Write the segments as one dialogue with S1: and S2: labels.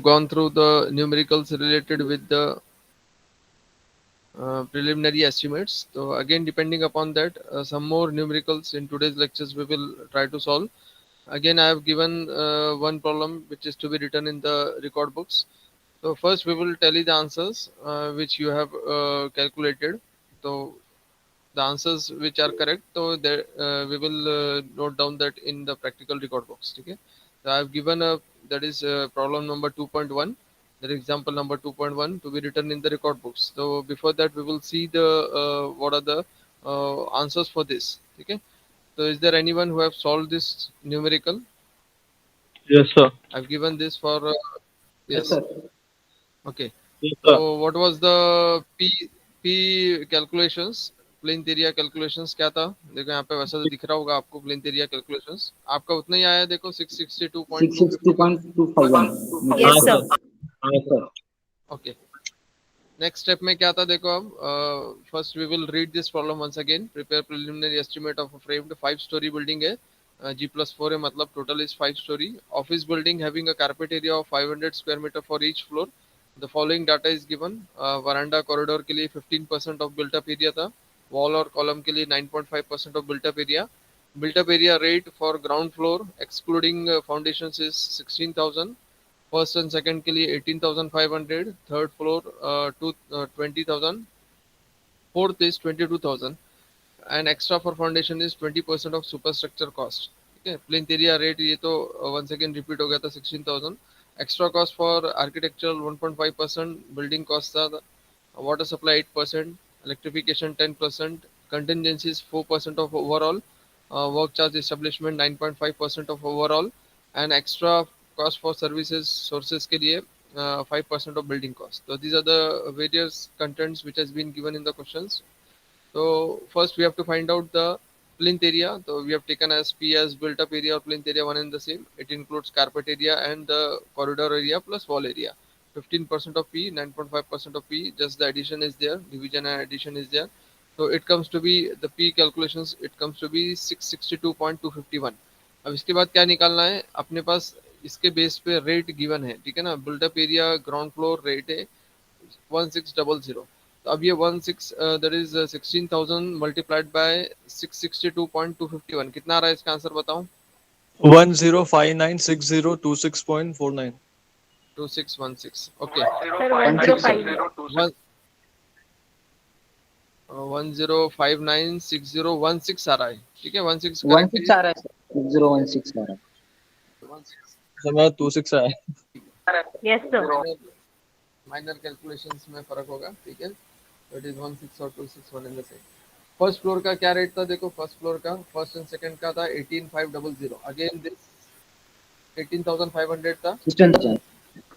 S1: gone through the numericals related with the preliminary estimates. So again, depending upon that, some more numericals in today's lectures we will try to solve. Again, I have given one problem which is to be written in the record books. So first we will tell you the answers which you have calculated. So the answers which are correct, so there we will note down that in the practical record box. Okay, so I have given a, that is problem number 2.1, that is example number 2.1 to be written in the record books. So before that we will see the what are the answers for this. Okay, so is there anyone who have solved this numerical?
S2: Yes, sir.
S1: I've given this for
S3: Yes,
S1: yes.
S3: sir.
S1: Okay,
S2: Yes,
S1: so
S2: sir.
S1: what was the p calculations, plain area calculations क्या था? देखो यहाँ पे वैसा तो दिख रहा होगा आपको प्लेन एरिया कैलकुलेशंस, आपका उतना ही आया देखो 662.251.
S3: 662.251 मीटर
S2: हाँ
S4: Yes,
S3: स्क्वायर।
S4: sir.
S2: सर, हाँ
S3: Yes,
S2: सर।
S3: sir.
S1: ओके, नेक्स्ट स्टेप में क्या था देखो अब first we will read this problem once again. Prepare preliminary estimate of a framed 5 storey building है, G+4 है, मतलब total is 5 storey office building having a carpet area of 500 square metre for each floor. The following data is given. Veranda corridor के लिए 15% of built up area था, wall और column के लिए 9.5% of built up area. Built up area rate for ground floor excluding foundation is 16,000. First and second के लिए 18,500, third floor to 20,000, fourth is 22,000. And extra for foundation is 20% of superstructure cost. ठीक है, plinth area rate ये तो one second repeat हो गया था 16,000. Extra cost for architectural 1.5%, building cost था, water supply 8%, electrification 10%, contingencies 4% of overall, work charge establishment 9.5% of overall, and extra cost for services sources के लिए 5% of building cost. So these are the various contents which has been given in the questions. So first we have to find out the plinth area. So we have taken as P as built up area or plinth area one and the same. It includes carpet area and the corridor area plus wall area. 15% of P, 9.5% of P, just the addition is there, division and addition is there. So it comes to be the P calculations, it comes to be 662.251. अब इसके बाद क्या निकालना है अपने पास, इसके base पे rate given है, ठीक है ना. Build up area ground floor rate है 1600. तो अब ये 16 दैट इज 16,000 मल्टीप्लाइड बाय 662.251 कितना आ रहा है, इसका आंसर बताओ.
S2: 10596026.49।
S1: 2616. Okay,
S4: Sir,
S3: 160.
S4: 105.
S1: 10596016 आ रहा है. ठीक है, 16 करेक्ट
S3: 16 आ रहा है सर, 6016 आ रहा है।
S2: सर मेरा 26 है।
S4: Yes, sir.
S1: माइनर कैलकुलेशंस में फर्क होगा. ठीक है, तो इट इज 16 और 26 one in the same. First floor का क्या रेट था देखो, फर्स्ट फ्लोर का फर्स्ट एंड सेकंड का था 18,500. अगेन दिस 18,500 था
S3: 16,000।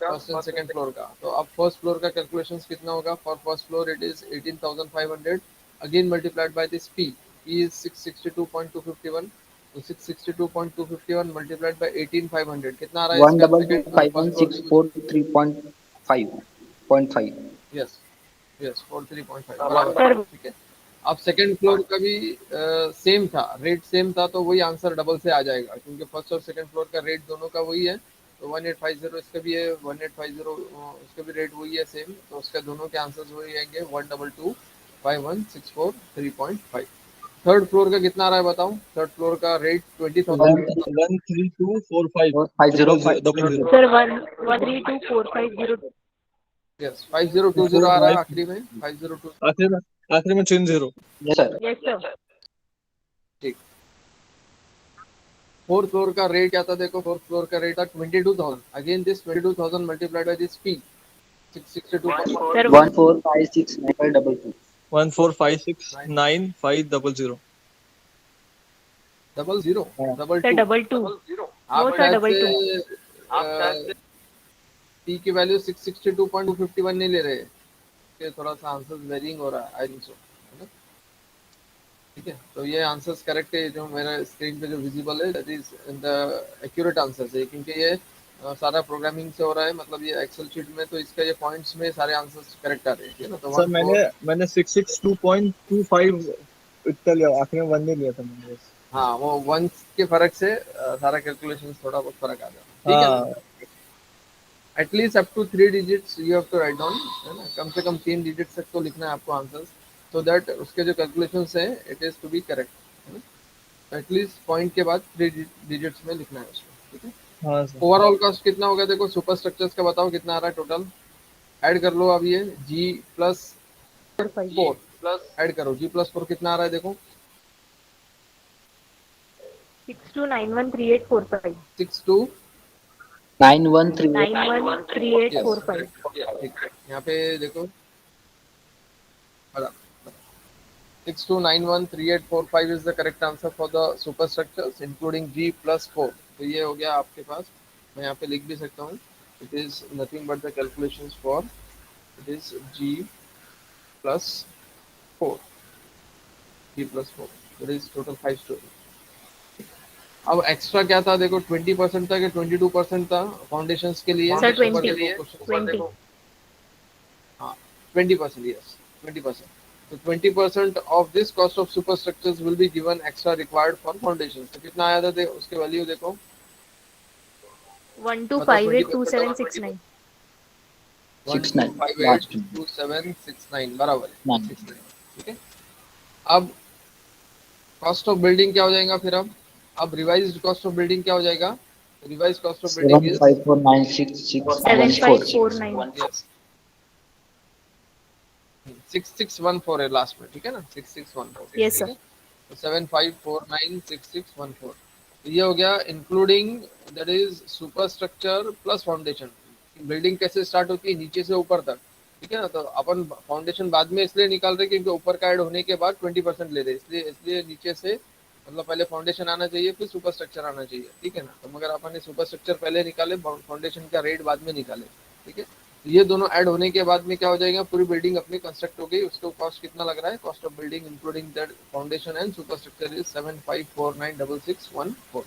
S1: फर्स्ट एंड सेकंड फ्लोर का. तो अब फर्स्ट फ्लोर का कैलकुलेशंस कितना होगा, for first floor it is 18,500 again multiplied by this P. P is 662.251. तो 662.251 मल्टीप्लाइड बाय 18,500 कितना आ रहा है इसका second floor first floor.
S3: 1,225,1,643.5.
S1: Yes yes 43.5 बराबर.
S4: Sir,
S1: ठीक है, अब सेकंड फ्लोर का भी सेम था, रेट सेम था, तो वही आंसर डबल से आ जाएगा क्योंकि फर्स्ट और सेकंड फ्लोर का रेट दोनों का वही है. तो 1850 इसका भी है, 1850 इसका भी रेट वही है सेम, तो उसका दोनों के आंसर्स वही आएंगे 12251,643.5. थर्ड फ्लोर का कितना आ रहा है बताओ, थर्ड फ्लोर का rate 20,000.
S2: 13245
S3: 4050.
S2: Double zero.
S4: sir, 1324502.
S1: Yes 5020 आ रहा है आखिरी में 5020.
S2: आखिर में 60।
S3: Yes, sir.
S4: Yes, sir.
S1: ठीक. फोर्थ फ्लोर का रेट क्या था देखो, फोर्थ फ्लोर का रेट था 22,000. Again this 22,000 multiplied by this P 662.
S4: Sir,
S3: 1,456,9522.
S2: 14569,500।
S1: Double zero
S3: हाँ।
S1: Double
S4: sir,
S1: two.
S4: double two.
S1: आप
S4: No, sir,
S1: शायद
S4: double two.
S1: से पी की वैल्यू 662.251 नहीं ले रहे, कि थोड़ा सा आंसर वेरिंग हो रहा है आई थिंक सो. ठीक है, तो ये आंसर्स करेक्ट है जो मेरा स्क्रीन पे जो विजिबल है, that is the accurate answers है क्योंकि ये सारा प्रोग्रामिंग से हो रहा है, मतलब ये एक्सेल शीट में, तो इसका ये पॉइंट्स में सारे आंसर्स करेक्ट आ रहे हैं. ठीक है ना, तो
S2: सर
S1: 14.
S2: मैंने 662.25 इतना लिया, आखिर में 1 नहीं लिया था मैंने बस।
S1: हाँ, वो वन के फर्क से सारा कैलकुलेशन थोड़ा बहुत फर्क आ जाता है. ठीक है ना.
S2: हाँ
S1: at least up to 3 digits you have to write down, है ना, कम से कम 3 डिजिट्स तक तो लिखना है आपको आंसर्स, सो दैट उसके जो कैलकुलेशंस है it is to be correct, है ना। एटलीस्ट पॉइंट के बाद 3 डिजिट्स में लिखना है उसमें, ठीक है।
S2: हाँ सर।
S1: ओवरऑल कॉस्ट कितना हो गया देखो, सुपर स्ट्रक्चर्स का बताओ कितना आ रहा है टोटल, ऐड कर लो अब ये जी प्लस
S4: 45
S1: फोर प्लस ऐड करो, जी प्लस 4 कितना आ रहा है देखो,
S4: 62913845
S1: 6 2
S3: 9138
S4: 913845
S1: ठीक है, यहाँ पे देखो 62913845 is the correct answer for the super structures including G plus 4। तो ये हो गया आपके पास, मैं यहाँ पे लिख भी सकता हूँ, it is nothing but the calculations for it is G plus 4, G plus 4, it is total 5 storey. अब एक्स्ट्रा क्या था देखो, 20% था कि 22% था फाउंडेशंस के लिए,
S4: सर
S1: ऊपर
S4: 20
S1: देखो क्वेश्चन
S4: 20
S1: हाँ 20%, yes 20%, so 20% of this cost of superstructures will be given extra required for foundations। तो कितना आया था उसके वैल्यू देखो, मतलब
S4: 12582769
S3: 69 लास्ट
S1: 12582769 बराबर है
S3: 9
S1: 69, ठीक है। अब कॉस्ट ऑफ बिल्डिंग क्या हो जाएगा फिर, अब रिवाइज्ड कॉस्ट ऑफ बिल्डिंग क्या हो जाएगा, revise cost of building is
S3: 75496614
S4: 7549
S1: yes 6614 है लास्ट में, ठीक है ना, 6614,
S4: यस
S1: ठीक
S4: सर
S1: है। 75496614, तो ये हो गया including, that is super structure plus foundation. Building कैसे स्टार्ट होती है, नीचे से ऊपर तक, ठीक है ना। तो अपन फाउंडेशन बाद में इसलिए निकाल रहे क्योंकि ऊपर का ऐड होने के बाद 20% ले रहे, इसलिए इसलिए नीचे से मतलब पहले फाउंडेशन आना चाहिए फिर सुपर स्ट्रक्चर आना चाहिए, ठीक है ना। तो मगर अपन ने सुपर स्ट्रक्चर पहले निकाले, फाउंडेशन का रेट बाद में निकाले, ठीक है। तो ये दोनों ऐड होने के बाद में क्या हो जाएगा, पूरी बिल्डिंग अपनी कंस्ट्रक्ट हो गई। उसको कॉस्ट कितना लग रहा है, cost of building including that foundation and super structure is 75496614।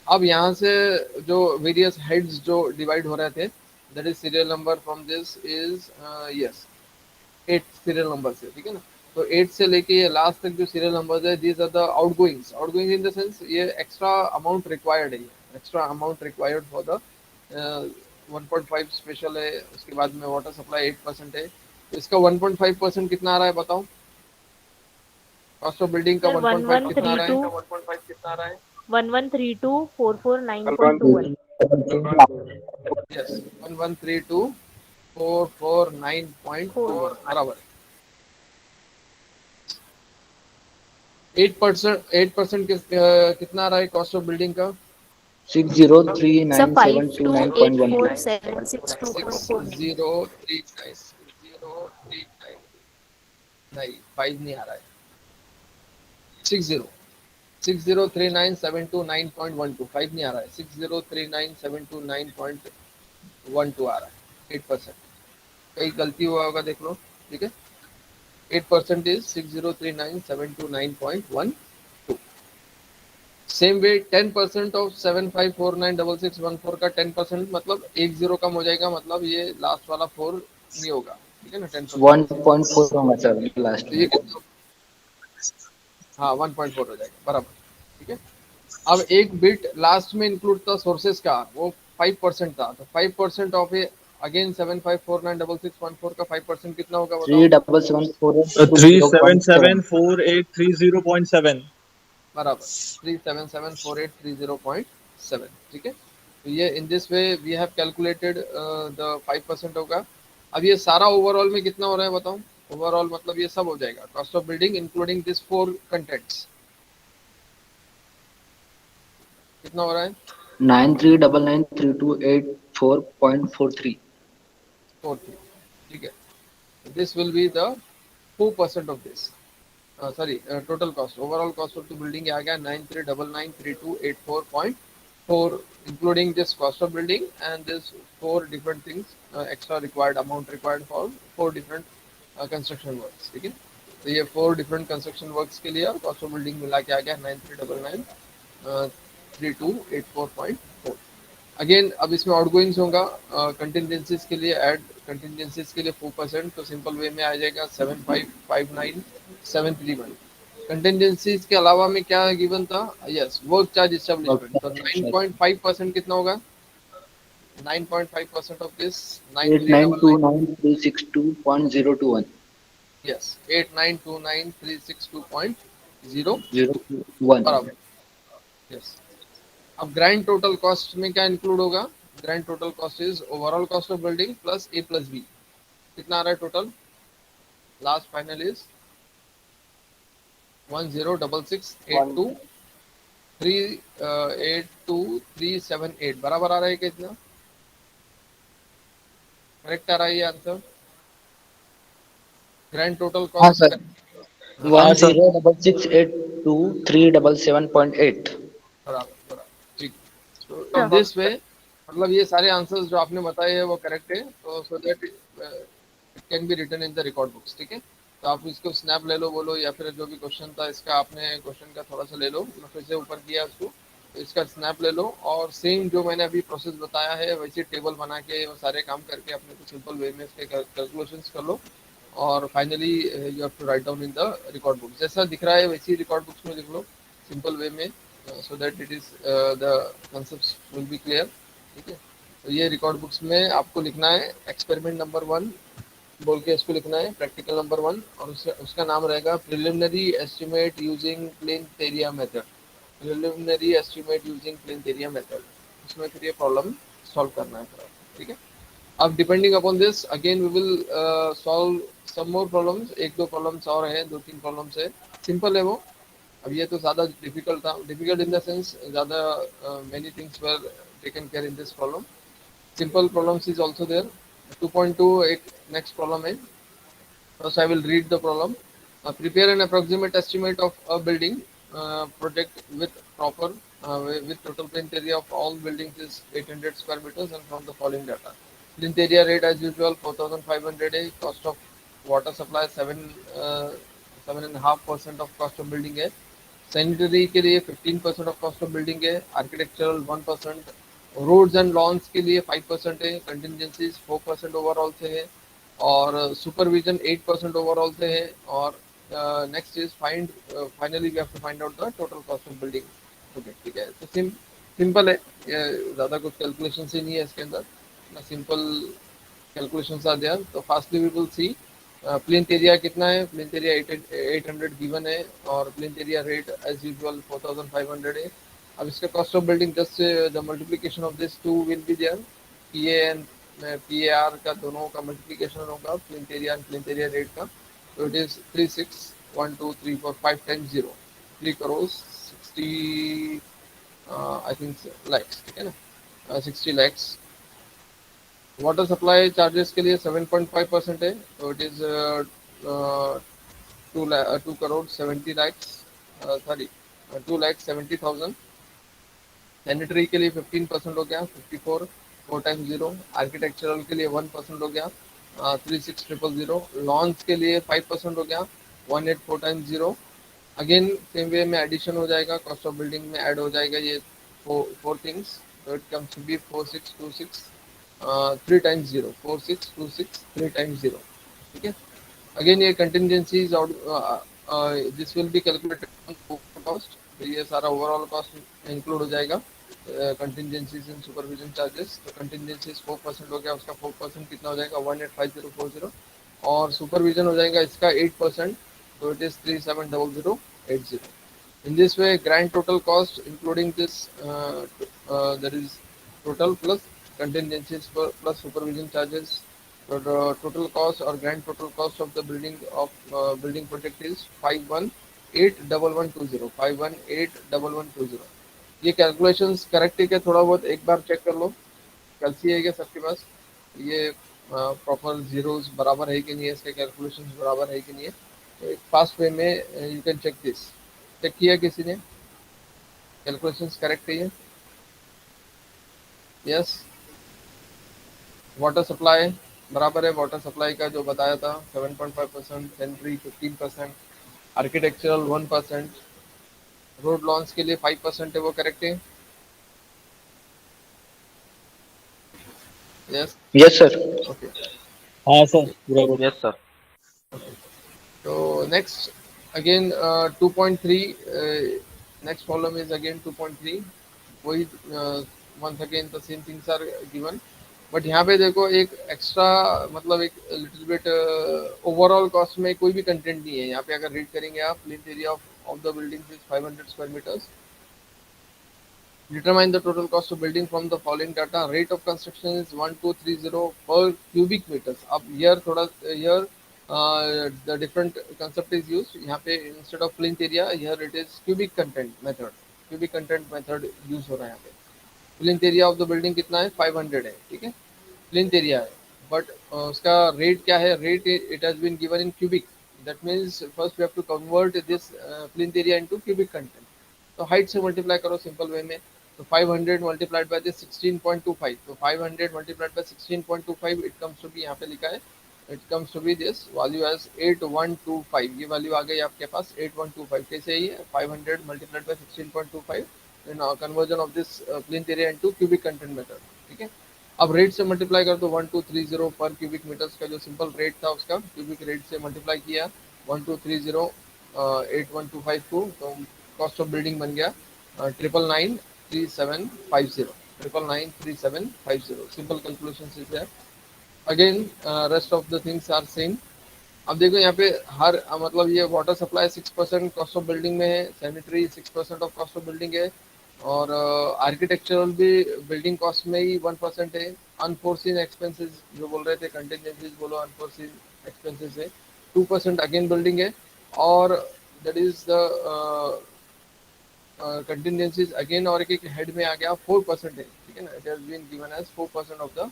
S1: अब यहाँ से जो वेरियस हेड्स जो डिवाइड हो रहे थे, that is serial number from this is yes 8 serial number से, ठीक है ना। तो 8 से लेके ये लास्ट तक जो सीरियल नंबर्स है, these are the outgoings, outgoing in the sense ये एक्स्ट्रा अमाउंट रिक्वायर्ड है, extra amount required for the 1.5 special है। उसके बाद में वाटर सप्लाई 8% है, तो इसका 1.5% कितना आ रहा है बताओ, कॉस्ट ऑफ बिल्डिंग का
S4: सर
S1: 1.5 कितना आ रहा है,
S4: 1132
S1: यस 1132449.21 बराबर। 8% कितना आ रहा है कॉस्ट ऑफ बिल्डिंग का,
S3: 60397291.12
S4: सर 5284762.49
S1: 6039 नहीं 5 नहीं आ रहा है, 6039729125 नहीं आ रहा है, 6039729112 आ रहा है, 8%। कहीं गलती हुआ होगा देख लो, ठीक है। 8% इज 6039729112। सेम वे 10% ऑफ 75496614 का 10% मतलब 10 कम हो जाएगा, मतलब ये लास्ट वाला 4 नहीं होगा, ठीक है ना। 10%
S3: 1.4 होगा सर लास्ट
S1: तो
S3: में
S1: ये कितना, हाँ 1.4 हो जाएगा बराबर, ठीक है। अब एक बिट लास्ट में इंक्लूड था सोर्सेज का, वो 5% था, तो 5% ऑफ ए अगेन 75496614 का 5% कितना होगा बताओ,
S3: 37748207
S2: 3774830.7
S1: बराबर 3774830.7, ठीक है। तो ये in this way we have calculated the 5% होगा। अब ये सारा ओवरऑल में कितना हो रहा है बताओ, ओवरऑल मतलब ये सब हो जाएगा cost of building including this 4 contents, कितना हो रहा है
S3: 93993284.43
S1: 4, ठीक है। This will be the 4% of this. Sorry, total cost. Overall cost of the building आ गया 93993284.4, including this cost of building and this 4 different things, extra required amount required for 4 different construction works, ठीक है। तो ये 4 different construction works के लिए cost of building मिला के आ गया 93993284.4। अगेन अब इसमें आउटगोइंग्स होगा, कंटिजेंसीज के लिए ऐड, कंटिजेंसीज के लिए 4%, तो सिंपल वे में आ जाएगा 7559731। कंटिजेंसीज के अलावा में क्या गिवन था, यस वर्क चार्ज एस्टेब्लिशमेंट, तो 9.5% कितना होगा 9.5% of this,
S3: Eight nine two
S1: 9399.
S3: nine 362.021.
S1: Yes, 8929362.0
S3: 021.
S1: बराबर. यस. अब ग्रैंड टोटल कॉस्ट में क्या इंक्लूड होगा? Grand total cost is overall cost of building plus A plus B. कितना आ रहा है टोटल? लास्ट फाइनल इज 106682382378 बराबर आ रहा है कितना? करेक्ट आ रहा है ये आंसर? ग्रैंड टोटल
S3: हाँ
S1: कॉस्ट.
S3: सर.
S2: हाँ सर.
S3: 10668237.8.
S1: बराबर बराबर. ठीक. तो इन
S4: Sure.
S1: दिस वे मतलब ये सारे आंसर्स जो आपने बताए हैं वो करेक्ट है, तो so that it can be written in the record books. ठीक है, तो आप इसको स्नैप ले लो, बोलो, या फिर जो भी क्वेश्चन था इसका आपने क्वेश्चन का थोड़ा सा ले लो, मैं फिर से ऊपर किया उसको, तो इसका स्नैप ले लो और सेम जो मैंने अभी प्रोसेस बताया है वैसे टेबल बना के वो सारे काम करके अपने को सिंपल वे में इसके कैलकुलेशंस कर लो और finally you have to write down in the record book. जैसा दिख रहा है वैसे ही रिकॉर्ड बुक्स में लिख लो सिंपल वे में, सो that it is the concepts will be clear. ठीक है, तो ये रिकॉर्ड बुक्स में आपको लिखना है एक्सपेरिमेंट नंबर 1 बोल के इसको लिखना है, प्रैक्टिकल नंबर 1, और उसका नाम रहेगा preliminary estimate using plain area method. Preliminary estimate using plain area method, उसमें फिर ये प्रॉब्लम सॉल्व करना है फिर आपको. ठीक है, अब depending upon this again we will solve some more problems. एक दो प्रॉब्लम्स और हैं, दो तीन प्रॉब्लम्स है, सिंपल है वो. अब ये तो ज़्यादा डिफिकल्ट था, डिफिकल्ट इन द सेंस ज़्यादा many things were taken care in this problem. Simple problems is also there. 2.2 एक next problem है. First I will read the problem. Prepare an approximate estimate of a building project with proper with total plinth area of all buildings is 800 square meters and from the following data. Plinth area rate as usual 4,500 है. Cost of water supply 7.5% of cost of building है. Sanitary के लिए 15% of cost of building है. Architectural 1%. Roads and loans के लिए 5% है. Contingencies 4% overall से है और सुपरविजन 8% ओवरऑल से है. और next is find finally we have to find out the total cost of building. Okay, ठीक है, तो सिंपल है, ज़्यादा कुछ कैलकुलेशन ही नहीं है इसके अंदर, सिंपल कैलकुलेशंस आर देयर. तो fastly we will see plinth area कितना है. प्लिंथ एरिया 800 गिवन है और plinth area rate as usual 4500 है. अब इसका cost of building just the multiplication of this two will be there. P A and P A R का दोनों का मल्टीप्लिकेशन होगा plinth area and plinth area rate का. तो it is 361234 3 crore 60 I think lakhs. ठीक है ना, 60 लैक्स. वाटर सप्लाई चार्जेस के लिए 7.5% है, तो it is 2 crore 70 lakhs, sorry 2,70,000. Sanitary के लिए 15% हो गया 54 4 टाइम्स 0. आर्किटेक्चरल के लिए 1% हो गया 36,000. लॉन्स के लिए 5% हो गया 184 टाइम्स 0. अगेन सेम वे में एडिशन हो जाएगा, कॉस्ट ऑफ बिल्डिंग में ऐड हो जाएगा ये फोर थिंग्स. तो it comes to be 4626 3 times 0. 4626 3 times 0. ठीक है, अगेन ये कंटिजेंसीज और this will be calculated cost. ये सारा ओवरऑल कॉस्ट इंक्लूड हो जाएगा कंटिजेंसीज एंड सुपरविजन चार्जेस. तो कंटिजेंसीज 4% हो गया, उसका 4% कितना हो जाएगा 185040. और सुपरविजन हो जाएगा इसका 8%, so it is 370080. In this way, grand total cost including this that is total plus contingencies plus supervision charges. So the total cost or grand total cost of the building project is 5181120. 5181120. ये calculations correct है क्या? थोड़ा बहुत एक बार check कर लो, कैलसी है क्या सबके पास? ये प्रॉपर जीरोस बराबर है कि नहीं है, इसके कैलकुलेशंस बराबर है कि नहीं है. तो एक फास्ट वे में you can check this. Check किया किसी ने? कैलकुलेशंस करेक्ट है ये? यस. वाटर सप्लाई बराबर है, वाटर सप्लाई का जो बताया था 7.5%. सेंट्री 15%. आर्किटेक्चरल 1%. रोड लॉन्स के लिए 5% है, वो करेक्ट है? यस.
S3: Yes, sir.
S1: ओके.
S2: हाँ सर, बराबर.
S5: Yes, sir.
S1: So next again 2.3 next problem is again 2.3. वही once again the same things are given, but यहाँ पे देखो एक एक्स्ट्रा मतलब एक लिटिल बिट ओवरऑल कॉस्ट में कोई भी कंटेंट नहीं है यहाँ पे। अगर रीड करेंगे आप, plinth area of the building is 500 square metres, determine the total cost of building from the following data, rate of construction is 1230 per cubic meters। अब here थोड़ा here the different concept is used, यहाँ पे instead of plinth area here it is cubic content method, cubic content method use हो रहा है यहाँ पे। Plinth area of the building कितना है, 500 है, ठीक है, प्लिंथ एरिया है, बट उसका रेट क्या है, rate it has been given in cubic, that means first we have to convert this plinth area into cubic content. तो हाइट से मल्टीप्लाई करो सिंपल वे में, तो 500 मल्टीप्लाइड बाय दिस 16.25, तो 500 multiplied by 16.25 it comes to be, यहाँ पे लिखा है it comes to be this value as 8125, ये वैल्यू आ गई आपके पास 8125। कैसे है ये, 500 multiplied by 16.25 in conversion of this plinth area into cubic content method, ठीक है। अब रेट से मल्टीप्लाई कर दो 1230 पर क्यूबिक मीटर्स का जो सिंपल रेट था उसका क्यूबिक रेट से मल्टीप्लाई किया 1230 8125 को, तो कॉस्ट ऑफ बिल्डिंग बन गया 9993750, 9993750। Simple calculation is there, again rest of the things are same. अब देखो यहाँ पे हर मतलब ये water supply 6% cost of building में है, sanitary 6% of cost of building है, और आर्किटेक्चरल भी बिल्डिंग कॉस्ट में ही 1% है। अनफोर्सिन एक्सपेंसेस जो बोल रहे थे, कंटिजेंसीज बोलो, अनफोर्सिन एक्सपेंसेस है 2% अगेन बिल्डिंग है, और that is the contingencies again, और एक हेड में आ गया 4% है, ठीक है ना, it has been given as 4% of the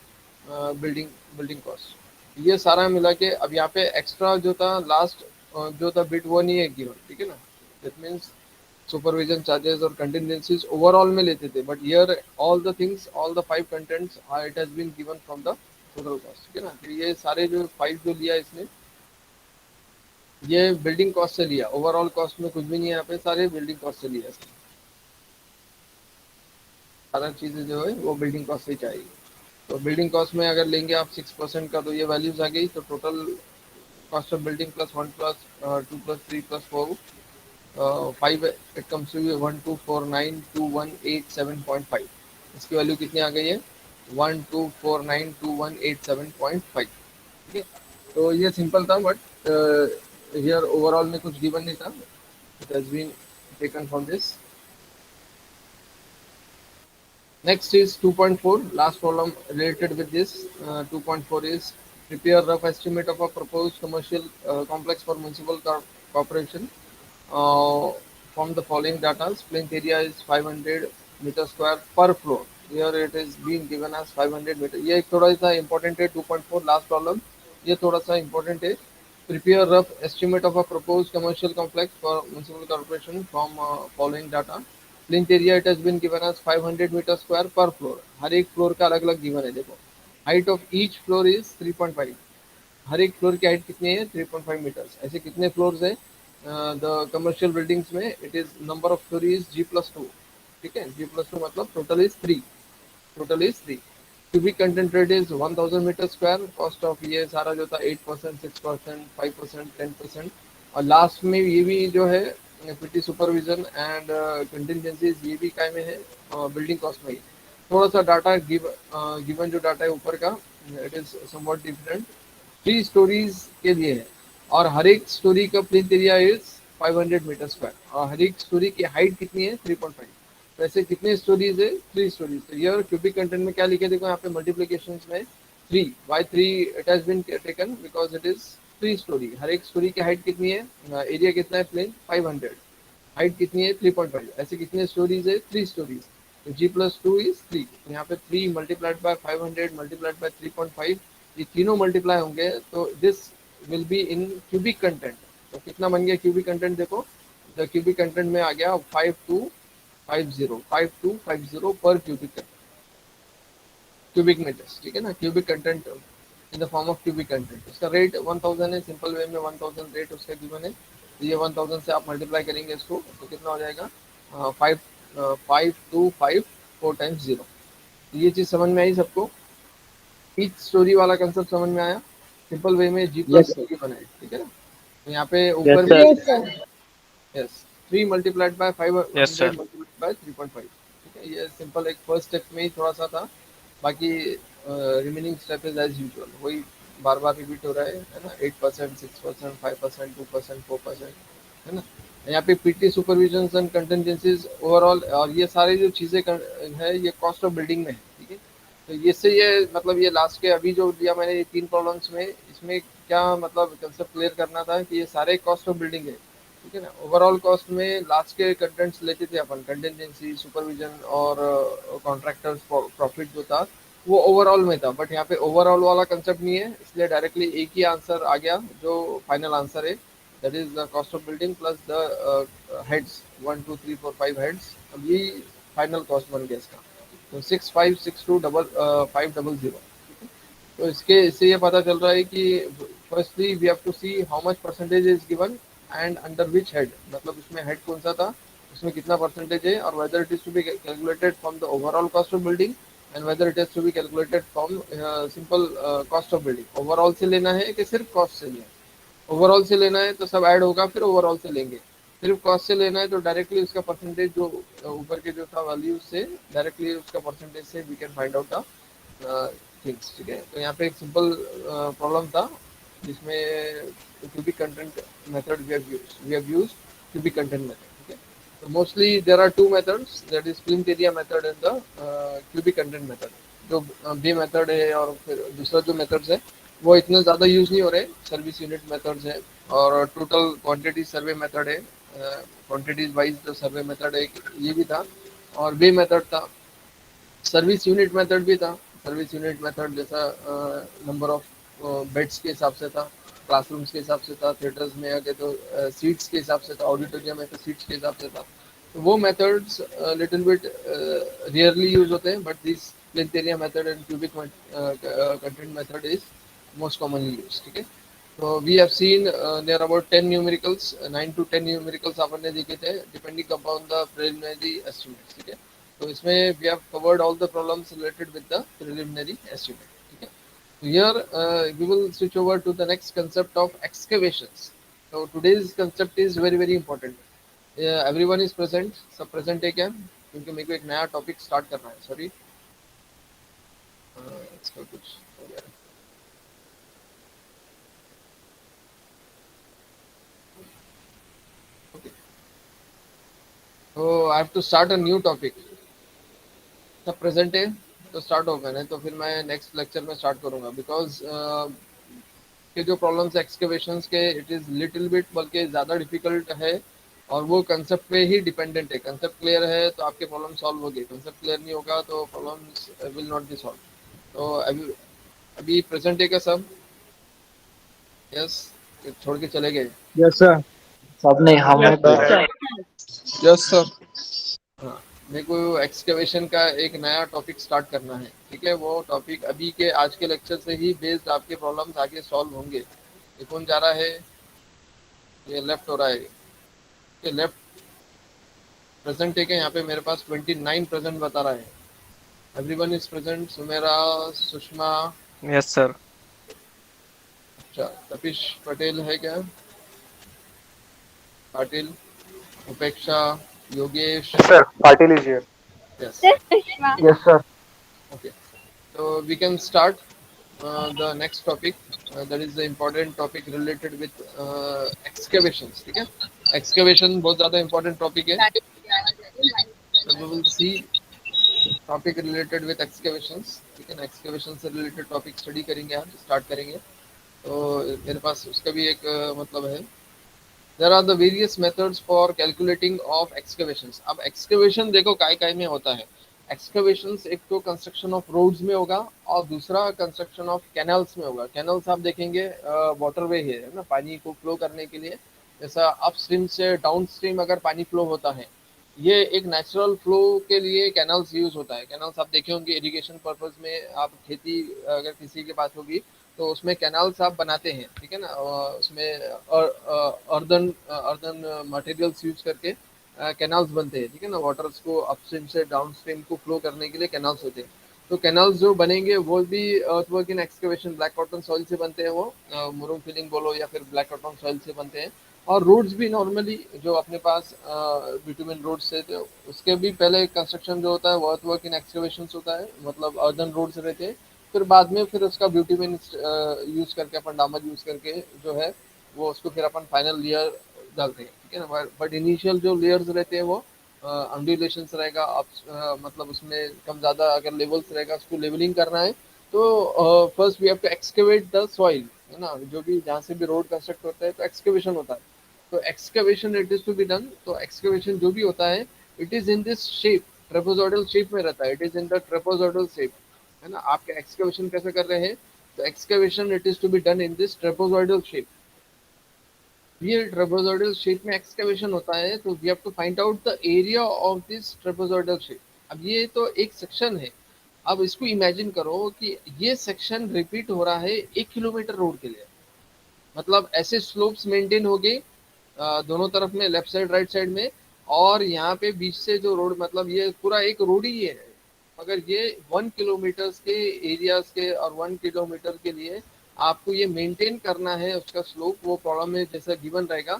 S1: building cost. ये सारा मिला के अब यहाँ पे एक्स्ट्रा जो था लास्ट जो था बिट वो नहीं है गिवन, ठीक है ना, दैट मीन्स सुपरविजन चार्जेस और कंटिजेंसीज ओवरऑल में लेते थे, but here all the things, all the 5 contents it has been given from the total cost, ठीक है ना। तो ये सारे जो 5 जो लिया इसने, ये बिल्डिंग कॉस्ट से लिया, ओवरऑल कॉस्ट में कुछ भी नहीं है यहाँ पे, सारे बिल्डिंग कॉस्ट से लिया इसने, सारा चीजें जो है वो बिल्डिंग कॉस्ट से चाहिए। तो बिल्डिंग कॉस्ट में अगर लेंगे आप 6% का, तो ये वैल्यूज आ गई, तो total cost of building plus 1 plus 2 plus 3 plus 4 5 it comes to 12492187.5। इसकी वैल्यू कितनी आ गई है, 12492187.5, ठीक है। तो ये सिंपल था, बट हियर ओवरऑल में कुछ गिवन नहीं था, it has been taken from this. Next is 2.4, last problem related with this. 2.4 is prepare rough estimate of a proposed commercial complex for municipal corporation from the following data. Plinth area is 500 meter square per floor. Here it is being given as 500 meter. ये एक थोड़ा सा important है 2.4 last problem, ये थोड़ा सा important है। Prepare rough estimate of a proposed commercial complex for municipal corporation from following data. Plinth area it has been given as 500 metre square per floor, हर एक फ्लोर का अलग अलग गिवन है। देखो height of each floor is 3.5, हर एक floor की हाइट कितनी है 3.5 मीटर्स। ऐसे कितने फ्लोर्स है द कमर्शियल बिल्डिंग्स में, it is number of storey is G+2, ठीक है, G+2 मतलब total is 3, total is 3। Cubic content rate is 1000 metre square, cost of ये सारा जो था 8%, 6%, 5%, 10%, और लास्ट में ये भी जो है पीटी सुपरविजन एंड कंटिजेंसीज ये भी काय में है बिल्डिंग कॉस्ट में ही। थोड़ा सा डाटा गिवन जो डाटा है ऊपर का, it is somewhat different, 3 storeys के लिए है, और हर एक स्टोरी का plinth area is 500 metre square, और हर एक स्टोरी की हाइट कितनी है 3.5। वैसे कितने स्टोरीज है 3 स्टोरीज। तो ये क्यूबिक कंटेंट में क्या लिखे, देखो यहाँ पे मल्टीप्लिकेशन में 3 by 3 it has been taken because it is 3 storey. हर एक स्टोरी की हाइट कितनी है, एरिया कितना है प्लेन 500, हाइट कितनी है 3.5। ऐसे कितने स्टोरीज है 3 स्टोरीज, तो G+2 इज 3। तो यहाँ पे 3 मल्टीप्लाइड बाय 500 मल्टीप्लाइड बाय 3.5, ये तीनों मल्टीप्लाई होंगे, तो this will be in cubic content. तो कितना बन गया क्यूबिक कंटेंट, देखो द क्यूबिक कंटेंट में आ गया 5250 पर क्यूबिक मीटर्स, ठीक है ना, cubic content in the form of cubic content. उसका रेट 1000 है, सिंपल वे में 1000 रेट उसका गिवन है। तो ये 1000 से आप मल्टीप्लाई करेंगे इसको, तो कितना हो जाएगा 5254 टाइम्स 0। ये चीज समझ में आई सबको, ईच स्टोरी वाला कंसेप्ट समझ में आया, सिंपल वे में G+2 गिवन है, ठीक है ना। तो यहाँ पे ऊपर
S2: Yes,
S4: sir.
S1: Yes 3 multiplied by 500
S5: Yes, sir.
S1: Multiplied by 3.5, ठीक है। ये सिंपल एक फर्स्ट स्टेप में ही थोड़ा सा था, बाकी remaining step is as usual, वही बार बार रिपीट हो रहा है ना। 8%, 6%, 5%, 2%, 4%, है ना। यहाँ पे PT supervision and contingencies overall, और ये सारी जो चीज़ें है ये कॉस्ट ऑफ बिल्डिंग में है, ठीक है। तो इससे ये मतलब ये लास्ट के अभी जो दिया मैंने ये 3 प्रॉब्लम्स में, इसमें क्या मतलब कंसेप्ट क्लियर करना था कि ये सारे कॉस्ट ऑफ बिल्डिंग है, ठीक है ना। ओवरऑल कॉस्ट में लास्ट के कंटेंट्स लेते थे अपन, कंटिजेंसी, सुपरविजन और कॉन्ट्रैक्टर्स प्रॉफिट जो था वो ओवरऑल में था, बट यहाँ पे ओवरऑल वाला कंसेप्ट नहीं है, इसलिए डायरेक्टली एक ही आंसर आ गया जो फाइनल आंसर है, that is the cost of building plus the heads, 1 2 3 4 5 heads, अब ये फाइनल कॉस्ट बन गया इसका। तो 6562 500, तो इससे ये पता चल रहा है कि firstly we have to see how much percentage is given and under which head, मतलब इसमें हेड कौन सा था, उसमें कितना परसेंटेज है, और whether it is to be calculated from the overall cost of building and whether it is to be calculated from simple cost of building. Overall से लेना है कि सिर्फ कॉस्ट से लेना है? ओवरऑल से लेना है तो सब ऐड होगा, फिर ओवरऑल से लेंगे। सिर्फ कॉस्ट से लेना है तो डायरेक्टली उसका परसेंटेज जो ऊपर के जो था वैल्यू से डायरेक्टली उसका परसेंटेज से we can find out the things, ठीक है। तो यहाँ पे एक सिंपल प्रॉब्लम था जिसमें cubic content method we have used cubic content method, ठीक है। तो mostly there are two methods, that is plinth area method and the cubic content method. जो बी मेथड है और फिर दूसरा जो मेथड्स है वो इतने ज़्यादा यूज़ नहीं हो रहे, सर्विस यूनिट मेथड्स है और टोटल क्वांटिटी सर्वे मेथड है, क्वांटिटीज वाइज जो सर्वे मेथड है ये भी था, और बी मेथड था। सर्विस यूनिट मेथड भी था, सर्विस यूनिट मेथड जैसा नंबर ऑफ बेड्स के हिसाब से था, क्लासरूम्स के हिसाब से था, थिएटर्स में आगे तो सीट्स के हिसाब से था, ऑडिटोरियम में तो सीट्स के हिसाब से था। तो वो methods little bit rarely use होते हैं, but this plinth area method and cubic content method is most commonly used, ठीक है। तो we have seen there about 10 numericals, 9 to 10 numericals अपन ने देखे थे depending upon the preliminary estimates, ठीक है। तो इसमें we have covered all the problems related with the preliminary estimate, ठीक है। So here we will switch over to the next concept of excavations. So today's concept is very very important. Everyone is present, सब present है क्या? क्योंकि मेरे को एक नया टॉपिक स्टार्ट करना है, सॉरी इसका कुछ हो गया है। तो I have to start a new topic, सब प्रेजेंट है तो स्टार्ट होगा, नहीं तो फिर मैं नेक्स्ट लेक्चर में स्टार्ट करूंगा, बिकॉज के जो प्रॉब्लम्स एक्सकेवेशंस के इट इज़ लिटिल बिट बल्कि ज़्यादा डिफिकल्ट है, और वो कंसेप्ट पे ही डिपेंडेंट है। कंसेप्ट क्लियर है तो आपके प्रॉब्लम सॉल्व होगी, कंसेप्ट क्लियर नहीं होगा तो problems will not be solve. तो अभी प्रेजेंट है क्या सब? यस, छोड़ के चले गए?
S2: Yes sir.
S3: सब नहीं, हमें
S5: यस सर।
S1: हाँ, मेरे को एक्सकेवेशन का एक नया टॉपिक स्टार्ट करना है, ठीक है। वो टॉपिक अभी के आज के लेक्चर से ही बेस्ड आपके प्रॉब्लम्स आगे सॉल्व होंगे। ये कौन जा रहा है? ये लेफ्ट हो रहा है, ये लेफ्ट प्रेजेंट है क्या? यहाँ पे मेरे पास 29 प्रेजेंट बता रहा है। Everyone is present, Sumera, Sushma,
S5: yes sir.
S1: अच्छा तपीश पटेल है क्या? Patil, Upeksha, Yogesh,
S5: sir Patil is here.
S1: Yes
S3: yes sir.
S1: okay, so we can start the next topic, that is the important topic related with excavations, ठीक है। excavation बहुत ज़्यादा important topic है, so we will see topic related with excavations, ठीक है ना। excavation से related topic study करेंगे, आज start करेंगे। तो मेरे पास उसका भी एक मतलब है। There are the various methods for calculating of excavations. अब excavation देखो काय में होता है। excavations एक तो कंस्ट्रक्शन ऑफ रोड्स में होगा और दूसरा कंस्ट्रक्शन ऑफ कैनल्स में होगा। कैनल्स आप देखेंगे वाटरवे है ना, पानी को फ्लो करने के लिए, जैसा अपस्ट्रीम से डाउनस्ट्रीम अगर पानी फ्लो होता है, ये एक नेचुरल फ्लो के लिए कैनल्स यूज होता है। कैनल्स आप देखे होंगे इरिगेशन पर्पज में, आप खेती अगर किसी के पास होगी तो उसमें कैनाल्स आप बनाते हैं, ठीक है ना। उसमें अर्दन मटेरियल्स यूज करके कैनाल्स बनते हैं, ठीक है ना। वाटर्स को अपस्ट्रीम से डाउनस्ट्रीम को फ्लो करने के लिए कैनाल्स होते हैं। तो कैनाल्स जो बनेंगे वो भी earthwork in excavation black cotton soil से बनते हैं, वो मुरुम फिलिंग बोलो या फिर ब्लैक कॉटन सॉइल से बनते हैं। और रोड्स भी नॉर्मली जो अपने पास बिटुमेन रोड्स है तो उसके भी पहले कंस्ट्रक्शन जो होता है वो अर्थवर्क इन एक्सकेवेशन होता है, मतलब अर्दन रोड्स रहते हैं, फिर बाद में फिर उसका बिटुमेन यूज करके अपन डामर यूज करके जो है वो उसको फिर अपन फाइनल लेयर डालते हैं, ठीक है ना। बट इनिशियल जो लेयर्स रहते हैं वो अंडुलेशंस रहेगा, मतलब उसमें कम ज़्यादा अगर लेवल्स रहेगा उसको लेवलिंग करना है तो first we have to excavate the soil, है ना। जो भी जहाँ से भी रोड कंस्ट्रक्ट होता है तो एक्सकेवेशन होता है, तो excavation it is to be done. तो एक्सकेवेशन जो भी होता है it is in this shape, trapezoidal shape में रहता है, it is in the trapezoidal shape, है ना। आप एक्सकेवेशन कैसे कर रहे हैं, तो excavation it is to be done in this trapezoidal shape. ये ट्रेपेजॉइडल शेप में एक्सकेवेशन होता है तो we have to find out the area of this trapezoidal shape. अब ये तो एक सेक्शन है, अब इसको इमेजिन करो कि ये सेक्शन रिपीट हो रहा है 1 किलोमीटर रोड के लिए, मतलब ऐसे स्लोप्स मेंटेन हो गए दोनों तरफ में, लेफ्ट साइड राइट साइड में, और यहाँ पे बीच से जो रोड, मतलब ये पूरा एक रोड ही है, मगर ये 1 किलोमीटर के एरियाज के और 1 किलोमीटर के लिए आपको ये मेंटेन करना है उसका स्लोप। वो प्रॉब्लम में जैसा गिवन रहेगा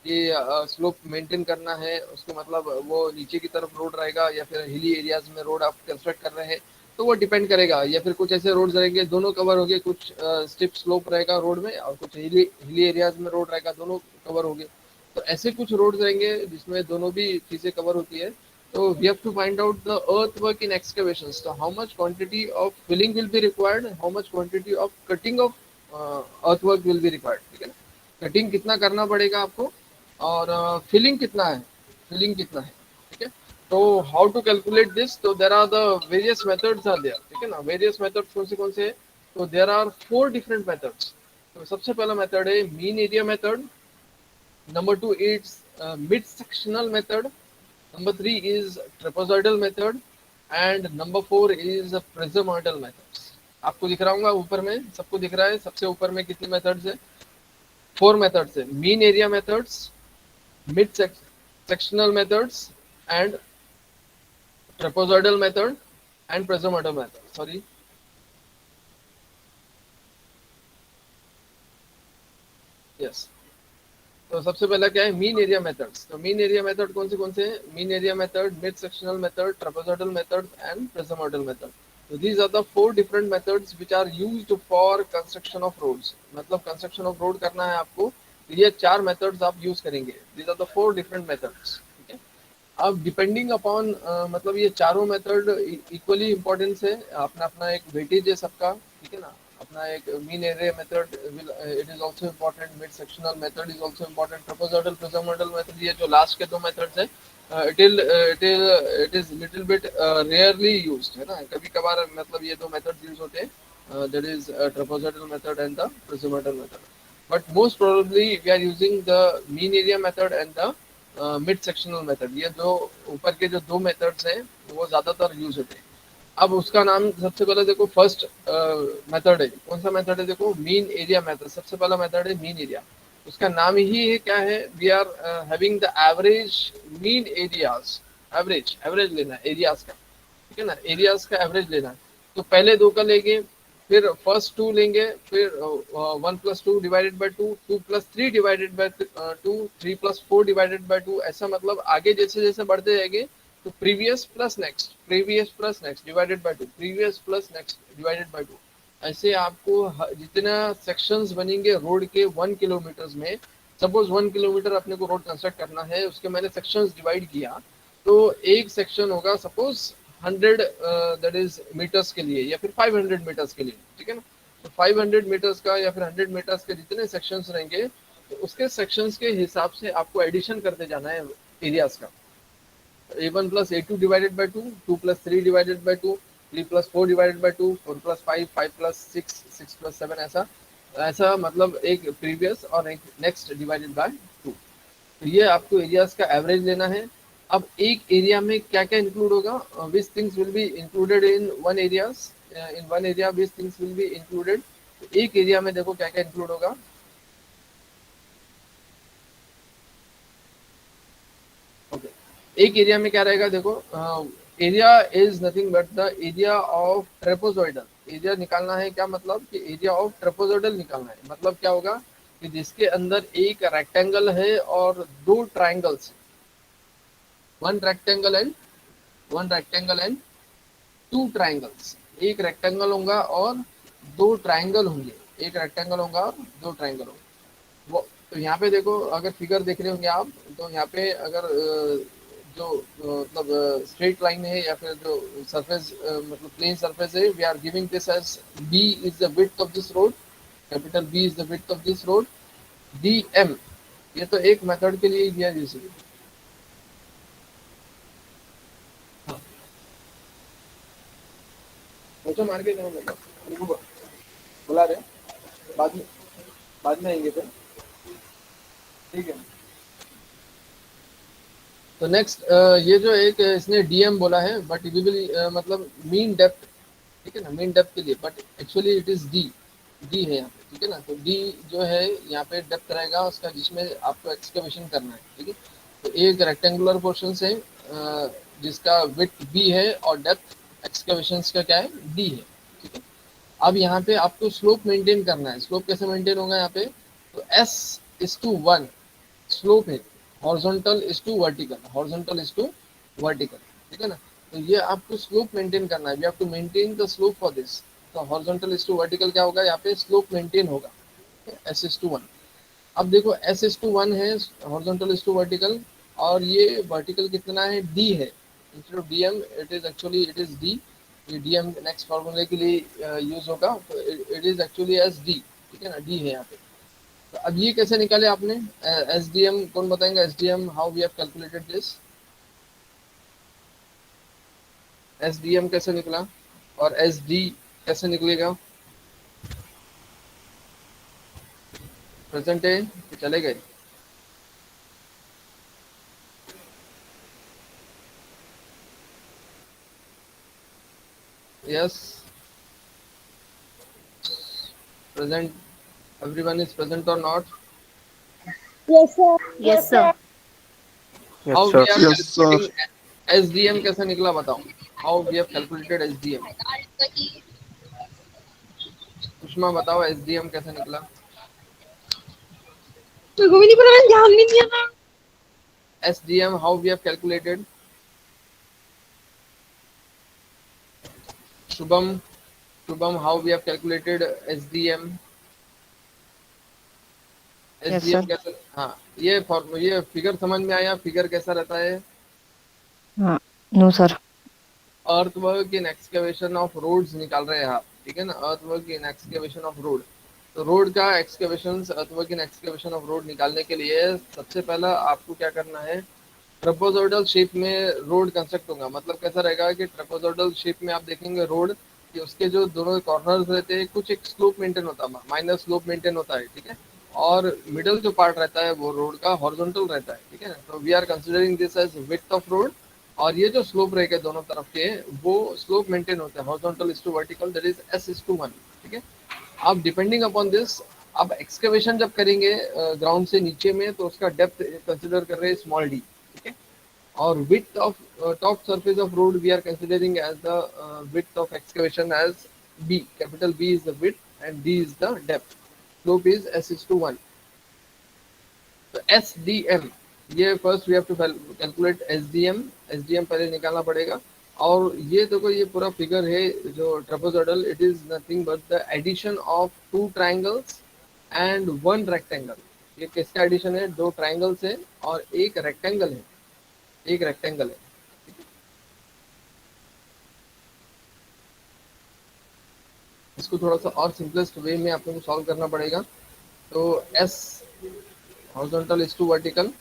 S1: कि स्लोप मेंटेन करना है उसको, मतलब वो नीचे की तरफ रोड रहेगा या फिर हिली एरियाज में रोड आप कंस्ट्रक्ट कर रहे हैं तो वो डिपेंड करेगा, या फिर कुछ ऐसे रोड्स रहेंगे दोनों कवर हो गए, कुछ स्टिप स्लोप रहेगा रोड में और कुछ हिली एरियाज में रोड रहेगा दोनों कवर हो गए। तो ऐसे कुछ रोड्स रहेंगे जिसमें दोनों भी चीज़ें कवर होती है। तो we have to find out the earth work in excavations, तो how much quantity of filling will be required, how much quantity of cutting of earth work will be required, ठीक है ना। कटिंग कितना करना पड़ेगा आपको और फिलिंग कितना है, फिलिंग कितना है, ठीक है। तो हाउ टू कैलकुलेट दिस, तो there are the various methods are there, ठीक है ना। वेरियस मेथड्स कौन से हैं, तो देर आर 4 डिफरेंट मेथड्स। तो सबसे पहला मेथड है mean area method, number 2 is mid sectional method, number 3 is trapezoidal method, and number 4 is prismoidal methods। आपको दिख रहा होगा ऊपर में, सबको दिख रहा है सबसे ऊपर में कितने मेथड्स है, 4 मेथड्स है, mean area methods, mid sectional methods, and trapezoidal method and prismoidal method, sorry। yes, तो सबसे पहला क्या है, मीन एरिया मेथड्स। तो मीन एरिया मेथड कौन से हैं, mean area method, mid sectional method, trapezoidal method and prismoidal method. तो these are the 4 different methods which are used for construction of roads, मतलब कंस्ट्रक्शन ऑफ रोड करना है आपको तो ये 4 मेथड्स आप यूज करेंगे। These are the 4 different methods, ठीक है। अब डिपेंडिंग अपॉन मतलब ये चारों मेथड इक्वली इंपॉर्टेंस है, अपना अपना एक वेटेज है सबका, ठीक है ना। अपना एक mean area method it is also important, mid sectional method is also important, trapezoidal prismoidal method, ये जो लास्ट के 2 मेथड्स है it is little bit rarely used, है ना, कभी कभार मतलब ये 2 मेथड्स यूज होते हैं, that is trapezoidal method and the prismoidal method. But most probably we are using the mean area method and the mid sectional method, ये जो ऊपर के जो 2 मेथड्स हैं वो ज़्यादातर यूज होते हैं। अब उसका नाम सबसे पहले देखो, फर्स्ट मेथड है, कौन सा मेथड है, देखो मीन एरिया मेथड, सबसे पहला मेथड है मीन एरिया। उसका नाम ही है क्या है, we are having the average mean areas, average लेना है एरियाज का, ठीक है ना, एरियाज का एवरेज लेना है। तो पहले 2 का लेंगे, फिर फर्स्ट 2 लेंगे, फिर 1 + 2 divided by 2, 2 + 3 divided by 2, 3 + 4 divided by 2, ऐसा मतलब आगे जैसे जैसे बढ़ते जाएंगे तो previous plus next divided by 2, previous plus next divided by 2, ऐसे आपको जितना सेक्शंस बनेंगे रोड के 1 किलोमीटर में, सपोज 1 किलोमीटर अपने को रोड कंस्ट्रक्ट करना है, उसके मैंने सेक्शंस डिवाइड किया, तो एक सेक्शन होगा सपोज 100 दैट इज मीटर्स के लिए या फिर 500 मीटर्स के लिए, ठीक है ना। तो 500 मीटर्स का या फिर 100 मीटर्स के जितने सेक्शंस रहेंगे तो उसके सेक्शंस के हिसाब से आपको एडिशन करते जाना है एरियाज का। a1 + a2 divided by 2, 2 + 3 divided by 2, 3 + 4 divided by 2, 4 + 5, 5 + 6, 6 + 7, ऐसा मतलब एक प्रीवियस और एक नेक्स्ट डिवाइडेड बाय 2। तो ये आपको एरियाज का एवरेज लेना है। अब एक एरिया में क्या क्या इंक्लूड होगा, which things will be included in one areas, in one area which things will be included. एक एरिया में देखो क्या क्या इंक्लूड होगा, ओके एक एरिया में क्या रहेगा, देखो area is nothing but the area of trapezoidal. Area निकालना है क्या मतलब कि एरिया ऑफ ट्रेपेजॉइडल निकालना है, मतलब क्या होगा कि जिसके अंदर एक रेक्टेंगल है और दो triangles, one rectangle and two triangles. एक रेक्टेंगल होगा और दो ट्राइंगल होंगे, एक रेक्टेंगल होगा और दो ट्राइंगल होंगे। वो तो यहाँ पे देखो, अगर फिगर देख रहे होंगे आप, तो यहाँ पे अगर जो मतलब स्ट्रेट लाइन है या फिर जो सरफेस मतलब प्लेन सरफेस है, we are giving this as B is the width of this road, capital B is the width of this road, D M, ये तो एक मेथड के लिए दिया यूजली। मार के बुला रहे, बाद में आएंगे फिर, ठीक है। तो नेक्स्ट ये जो एक इसने डीएम बोला है, बट वी विल मतलब मीन डेप्थ, ठीक है ना, मीन डेप्थ के लिए, but actually it is D है यहाँ पे, ठीक है ना। तो डी जो है यहाँ पे डेप्थ रहेगा उसका, जिसमें आपको एक्सकवेशन करना है, ठीक है। तो एक रेक्टेंगुलर पोर्शन से जिसका विड्थ बी है और डेप्थ एक्सकवेशन का क्या है, डी है, ठीक है। अब यहाँ पे आपको स्लोप मेंटेन करना है। स्लोप कैसे मेंटेन होगा यहाँ पे, तो S:1 स्लोप है, horizontal is to vertical, horizontal is to vertical, ठीक है ना। तो ये आपको स्लोप मेंटेन करना है, we have to maintain the slope for this. तो हॉरिजॉन्टल इज टू वर्टिकल क्या होगा, यहाँ पे स्लोप मेंटेन होगा, S:1। अब देखो S:1 है, हॉरिजॉन्टल इज टू वर्टिकल, और ये वर्टिकल कितना है, D है, instead of DM it is actually it is D। ये DM नेक्स्ट फॉर्मूले के लिए यूज होगा, तो it is actually S D, ठीक है ना, D है यहाँ पे। तो अब ये कैसे निकाले आपने, SDM कौन बताएंगे, SDM how we have calculated this, SDM कैसे निकला और SD कैसे निकलेगा, प्रेजेंट है कि चले गए, yes present, everyone is present or not?
S4: Yes, sir.
S1: How
S5: Yes,
S1: we
S5: sir.
S1: are
S2: Yes, sir.
S1: calculating SDM कैसे निकला बताओ, how we have calculated SDM, Sushma बताओ SDM कैसे निकला, SDM how we have calculated, Shubham how we have calculated SDM, SDM कैसे, हाँ ये figure समझ में आया, फिगर कैसा रहता है,
S3: no sir.
S1: Earthwork in excavation of roads निकाल रहे हैं आप, ठीक है ना, earthwork in excavation of road. तो रोड का excavation, earthwork in excavation of road निकालने के लिए सबसे पहला आपको क्या करना है, ट्रेपेजोइडल शेप में रोड कंस्ट्रक्ट होगा। मतलब कैसा रहेगा कि ट्रेपेजोइडल शेप में आप देखेंगे रोड कि उसके जो दोनों कॉर्नर्स रहते हैं, कुछ एक स्लोप मेंटेन होता है, माइनर स्लोप मेंटेन होता है, ठीक है, और मिडल जो पार्ट रहता है वो रोड का हॉरिजॉन्टल रहता है, ठीक है ना। तो we are considering this as width of road, और ये जो स्लोप रहेगा दोनों तरफ के, वो स्लोप मेंटेन होता है, horizontal is to vertical, that is S:1, ठीक है। अब डिपेंडिंग अपॉन दिस, अब एक्सकेवेशन जब करेंगे ग्राउंड से नीचे में, तो उसका डेप्थ कंसिडर कर रहे हैं स्मॉल d, ठीक है, और width of top surface of road we are considering as the width of excavation as B, capital B is the width and D is the depth, slope is S:1। तो SDM, ये first we have to calculate SDM पहले निकालना पड़ेगा। और ये देखो ये पूरा फिगर है जो trapezoidal, it is nothing but the addition of two triangles and one rectangle. ये किसका एडिशन है, दो ट्राइंगल्स है और एक रेक्टेंगल है, एक रेक्टेंगल है। इसको थोड़ा सा और सिंपलेस्ट वे में आपको सॉल्व करना पड़ेगा। तो S horizontal is to vertical,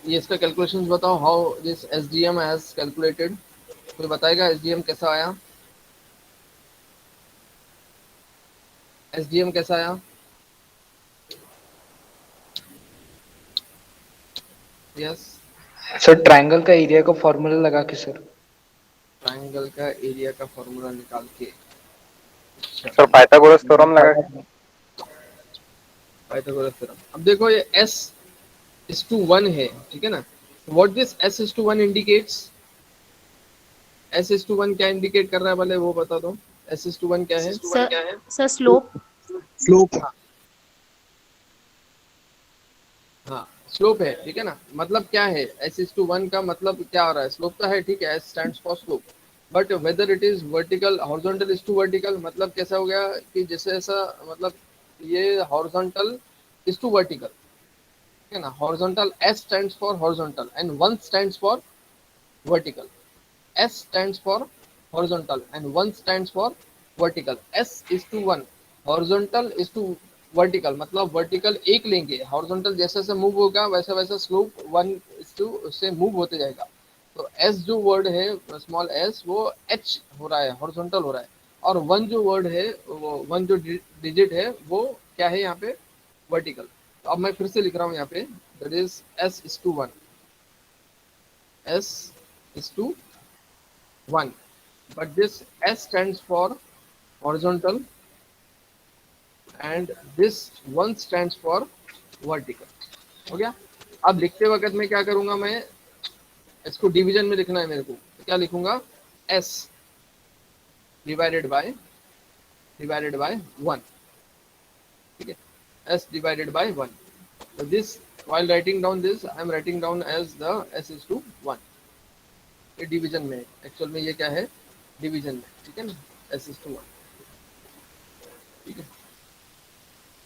S1: ये इसका कैलकुलेशंस बताओ, how this SDM has calculated, कोई बताएगा SDM कैसा आया, SDM कैसा आया, यस
S3: सर ट्रायंगल का एरिया का फॉर्मूला लगा के सर।
S1: ट्राइंगल का एरिया का फॉर्मूला निकाल के,
S5: सर पाइथागोरस थ्योरम लगा के।
S1: Pythagoras theorem. अब देखो ये S:1 है, ठीक है ना, What this s is to 1 indicates? s is to 1 क्या इंडिकेट कर रहा है भले वो बता दो। s is to 1 क्या है?
S4: Sir slope.
S2: स्लोप।
S1: हाँ स्लोप है, ठीक है ना। मतलब क्या है, s is to 1 का मतलब क्या आ रहा है? स्लोप तो है, ठीक है, s stands for slope, but whether it is vertical, horizontal is to vertical, मतलब कैसा हो गया कि जैसे ऐसा, मतलब ये हॉरिजॉन्टल इज टू वर्टिकल, ठीक है ना। Horizontal s stands for horizontal and 1 stands for vertical. S stands for horizontal and 1 stands for vertical. S is to 1, horizontal is to vertical, मतलब वर्टिकल एक लेंगे, हॉरिजॉन्टल जैसे जैसे मूव होगा वैसा वैसा स्लोप 1 is to से मूव होते जाएगा। तो S जो वर्ड है स्मॉल s वो h हो रहा है, हॉरिजॉन्टल हो रहा है, और 1 जो वर्ड है वो 1 जो डिजिट है वो क्या है यहाँ पे, वर्टिकल। तो अब मैं फिर से लिख रहा हूँ यहाँ पे, that is S is to 1, S is to 1, but this S stands for horizontal and this 1 stands for vertical। हो गया। अब लिखते वक्त मैं क्या करूंगा, मैं इसको डिवीजन में लिखना है मेरे को, तो क्या लिखूंगा, S डिवाइडेड बाय 1, ठीक है, S divided by 1। so this, while writing down this I am writing down as the S is to 1, ये डिवीजन में, एक्चुअल में ये क्या है, डिवीजन में, ठीक है ना, S is to 1, ठीक है।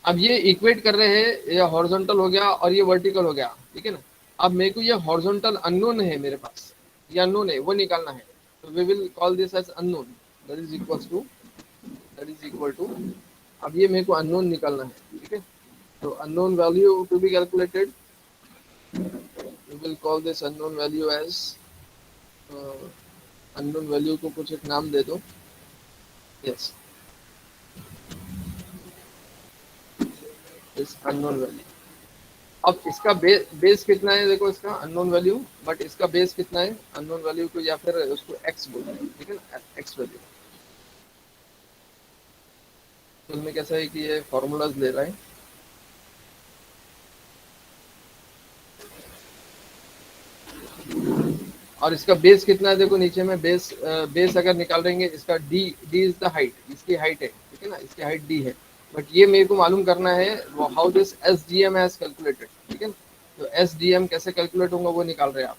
S1: अब ये इक्वेट कर रहे हैं, ये हॉरिजॉन्टल हो गया और ये वर्टिकल हो गया, ठीक है ना। अब मेरे को ये हॉरिजॉन्टल अननोन है मेरे पास, ये अननोन है, वो निकालना है, तो we will call this as unknown, that is equal to, अब ये मेरे को अननोन निकालना है, ठीक है। तो unknown value to be calculated, we will call this unknown value as, unknown value को कुछ एक नाम दे दो, यस, इस अननोन वैल्यू। अब इसका बेस कितना है, देखो इसका अननोन वैल्यू, बट इसका बेस कितना है अननोन वैल्यू को, या फिर उसको x बोलते हैं, ठीक है ना, x वैल्यू। तो इसमें कैसा है कि ये फॉर्मूलाज ले रहा है, और इसका बेस कितना है, देखो नीचे में बेस अगर निकाल देंगे, इसका d इज द हाइट, इसकी हाइट है, ठीक है ना, इसकी हाइट d है, बट ये मेरे को मालूम करना है how this SDM has calculated, ठीक है। तो SDM कैसे कैलकुलेट होगा वो निकाल रहे हैं आप।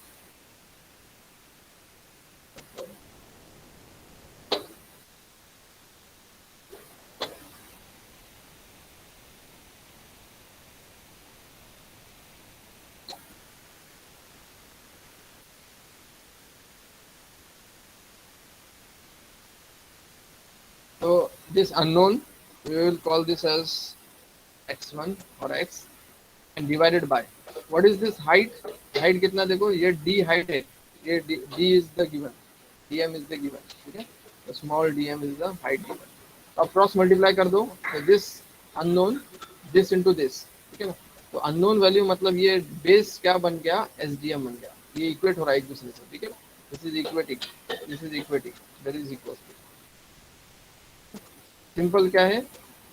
S1: So this unknown, we will call this as x1 or x, and divided by, what is this height, height कितना, देखो ये d height है, ये d is the given, dm is the given, ठीक है, तो small dm is the height given। अब cross multiply कर दो, तो this unknown, this into this, ठीक है ना। तो अननोन वैल्यू मतलब ये बेस क्या बन गया, SDM बन गया, ये इक्वेट हो रहा है एक दूसरे से, ठीक है ना, this is equating, that is equal to, simple क्या है,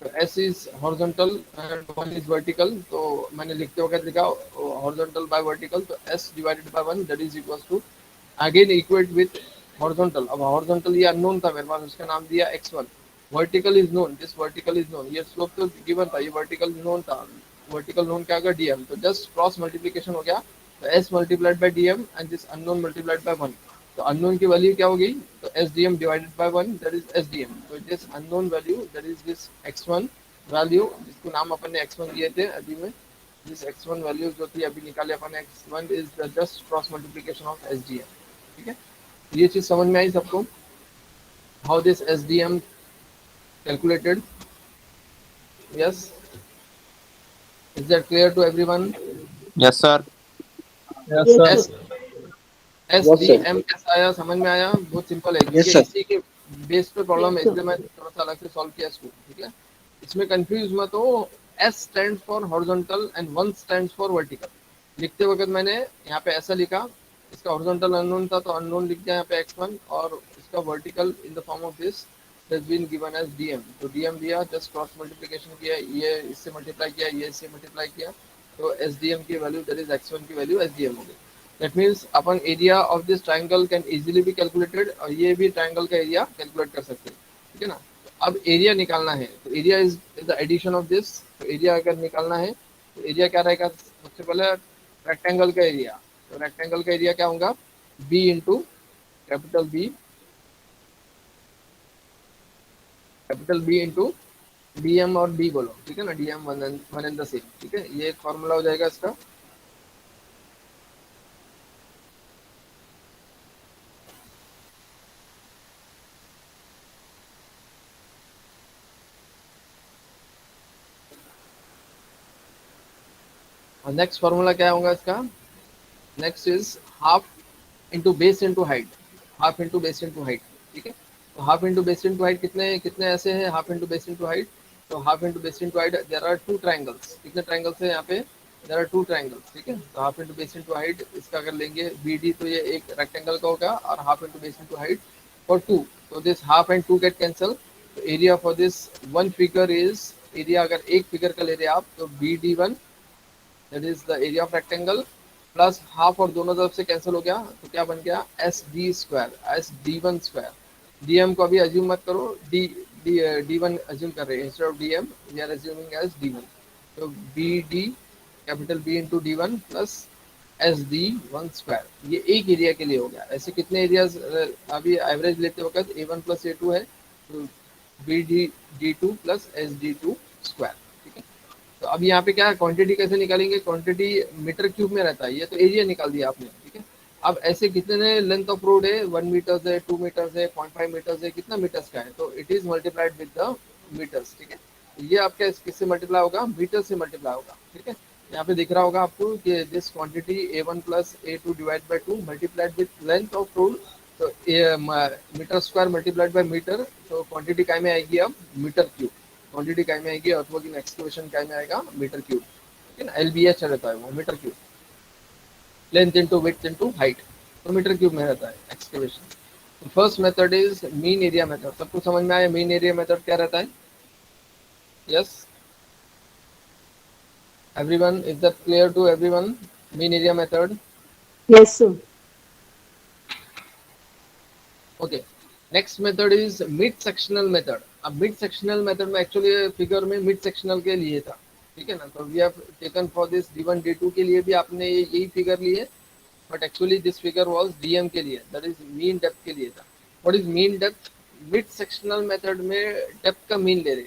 S1: तो S इज हॉरिजॉन्टल एंड 1 इज वर्टिकल, तो मैंने लिखते वक्त लिखा हॉरिजॉन्टल बाय वर्टिकल, तो S divided by 1 that is equal to, again equate with horizontal. अब हॉरिजॉन्टल ये अननोन था मेरे पास, उसका नाम दिया x1, vertical is known, this vertical is known, ये स्लोप तो गिवन था, ये वर्टिकल नोन था, वर्टिकल नोन क्या होगा, dm, तो जस्ट क्रॉस मल्टीप्लिकेशन हो गया, तो S multiplied by dm and this unknown multiplied by 1, तो अननोन की वैल्यू क्या होगी, तो SDM divided by 1 that is SDM, तो this unknown value that is this x1 value, जिसको नाम अपन ने x1 दिए थे अभी में, दिस x1 वैल्यू जो थी अभी निकाले अपन ने, x1 is just cross multiplication of SDM, ठीक है। ये चीज समझ में आई सबको, how this SDM calculated, yes, is that clear to everyone?
S5: Yes, sir.
S2: Yes
S1: yes
S2: sir.
S1: SDM कैसा आया, समझ में आया, बहुत सिंपल है, क्योंकि
S3: sir.
S1: इसी के बेस पे प्रॉब्लम है, इसलिए मैं थोड़ा सा अलग से सॉल्व किया इसको, ठीक है। इसमें कंफ्यूज मत हो, S stand for horizontal and 1 stand for vertical. लिखते वक्त मैंने यहाँ पे ऐसा लिखा, इसका हॉरिजॉन्टल अननोन था तो अननोन लिख दिया यहाँ पे x1, और इसका vertical in the form of this has been given as dm, तो dm दिया, जस्ट क्रॉस मल्टीप्लिकेशन किया, ये इससे मल्टीप्लाई किया, ये इससे मल्टीप्लाई किया, तो SDM की वैल्यू दैट इज x1 की वैल्यू SDM हो गई। That means upon area of this triangle can easily be calculated, और ये भी ट्राइंगल का एरिया कैलकुलेट कर सकते हैं, ठीक है ना। अब एरिया निकालना है, तो area is the addition of this. तो एरिया अगर निकालना है तो एरिया क्या रहेगा, सबसे पहले रेक्टेंगल का एरिया। तो रेक्टेंगल का एरिया क्या होगा, B into capital B into D M, और डी बोलो, ठीक है ना, D M one and the same, ठीक है। ये एक फॉर्मूला हो जाएगा इसका। और नेक्स्ट फॉर्मूला क्या होगा इसका, next is half into base into height, half into base into height, ठीक है। तो half into base into height कितने कितने ऐसे हैं, half into base into height, तो half into base into height there are two triangles. कितने triangles है यहाँ पे, देयर आर टू ट्राइंगल्स, ठीक है। तो half into base into height इसका अगर लेंगे बी डी, तो ये एक रेक्टेंगल का होगा, और half into base into height for two, तो this half and two get cancel. तो area for this one figure is, area अगर एक फिगर का ले रहे आप तो B D one, that is the area of rectangle, plus half और दोनों तरफ से कैंसिल हो गया, तो क्या बन गया S D square, S D one square. D M को अभी अज्यूम मत करो, D D D one assume कर रहे हैं, instead of D M we are assuming as D one. तो B D capital B into D one plus S D one square, ये एक एरिया के लिए हो गया। ऐसे कितने एरियाज अभी एवरेज लेते वक्त A one plus A two है, तो B D D two plus S D two square, ठीक है। तो अब यहाँ पे क्या है, क्वांटिटी कैसे निकालेंगे, क्वांटिटी मीटर क्यूब में रहता है, ये तो एरिया निकाल दिया आपने, ठीक है। अब ऐसे कितने लेंथ ऑफ रोड है, 1 मीटर्स है, 2 मीटर्स है, 0.5 मीटर्स है, कितना मीटर्स का है, तो it is multiplied with the metres, ठीक है। तो ये आपका किससे मल्टीप्लाई होगा, मीटर से मल्टीप्लाई होगा, ठीक है। यहाँ पे दिख रहा होगा आपको कि this quantity A one plus A two divide by 2 multiplied with length of road, तो metre square multiplied by metre, तो क्वांटिटी काय में आएगी अब मीटर क्यूब, क्वांटिटी काय में आएगी, अर्थवर्किंग एक्सकवेशन काय में आएगा मीटर क्यूब, ठीक है ना। एलबीएच रहता है वो metre cube, length into width into height, तो मीटर क्यूब में रहता है excavation. First method is mean area method, सबको समझ में आया मीन एरिया मेथड क्या रहता है, yes everyone, is that clear to everyone, mean area method?
S4: Yes, sir.
S1: Okay, next method is mid sectional method. अब मिड सेक्शनल मेथड में actually figure में मिड सेक्शनल के लिए था, ठीक है ना। तो we have taken for this D1 D2 के लिए भी आपने यही फिगर ली है, but actually this figure was DM के लिए, दैट इज मीन डेप्थ के लिए था। What is mean depth, mid sectional method में डेप्थ का मीन ले रहे,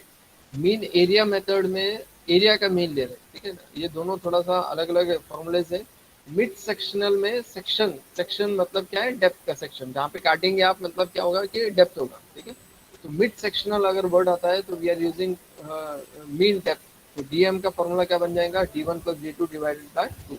S1: मीन एरिया मेथड में एरिया का मीन ले रहे, ठीक है ना। ये दोनों थोड़ा सा अलग अलग फॉर्मूलेज है। मिड सेक्शनल में सेक्शन, सेक्शन मतलब क्या है, डेप्थ का सेक्शन, जहाँ पे काटेंगे आप मतलब क्या होगा कि डेप्थ होगा, ठीक है। तो मिड सेक्शनल अगर वर्ड आता है तो we are using mean depth, तो डीएम का फॉर्मूला क्या बन जाएगा, D1 plus D2 divided by 2।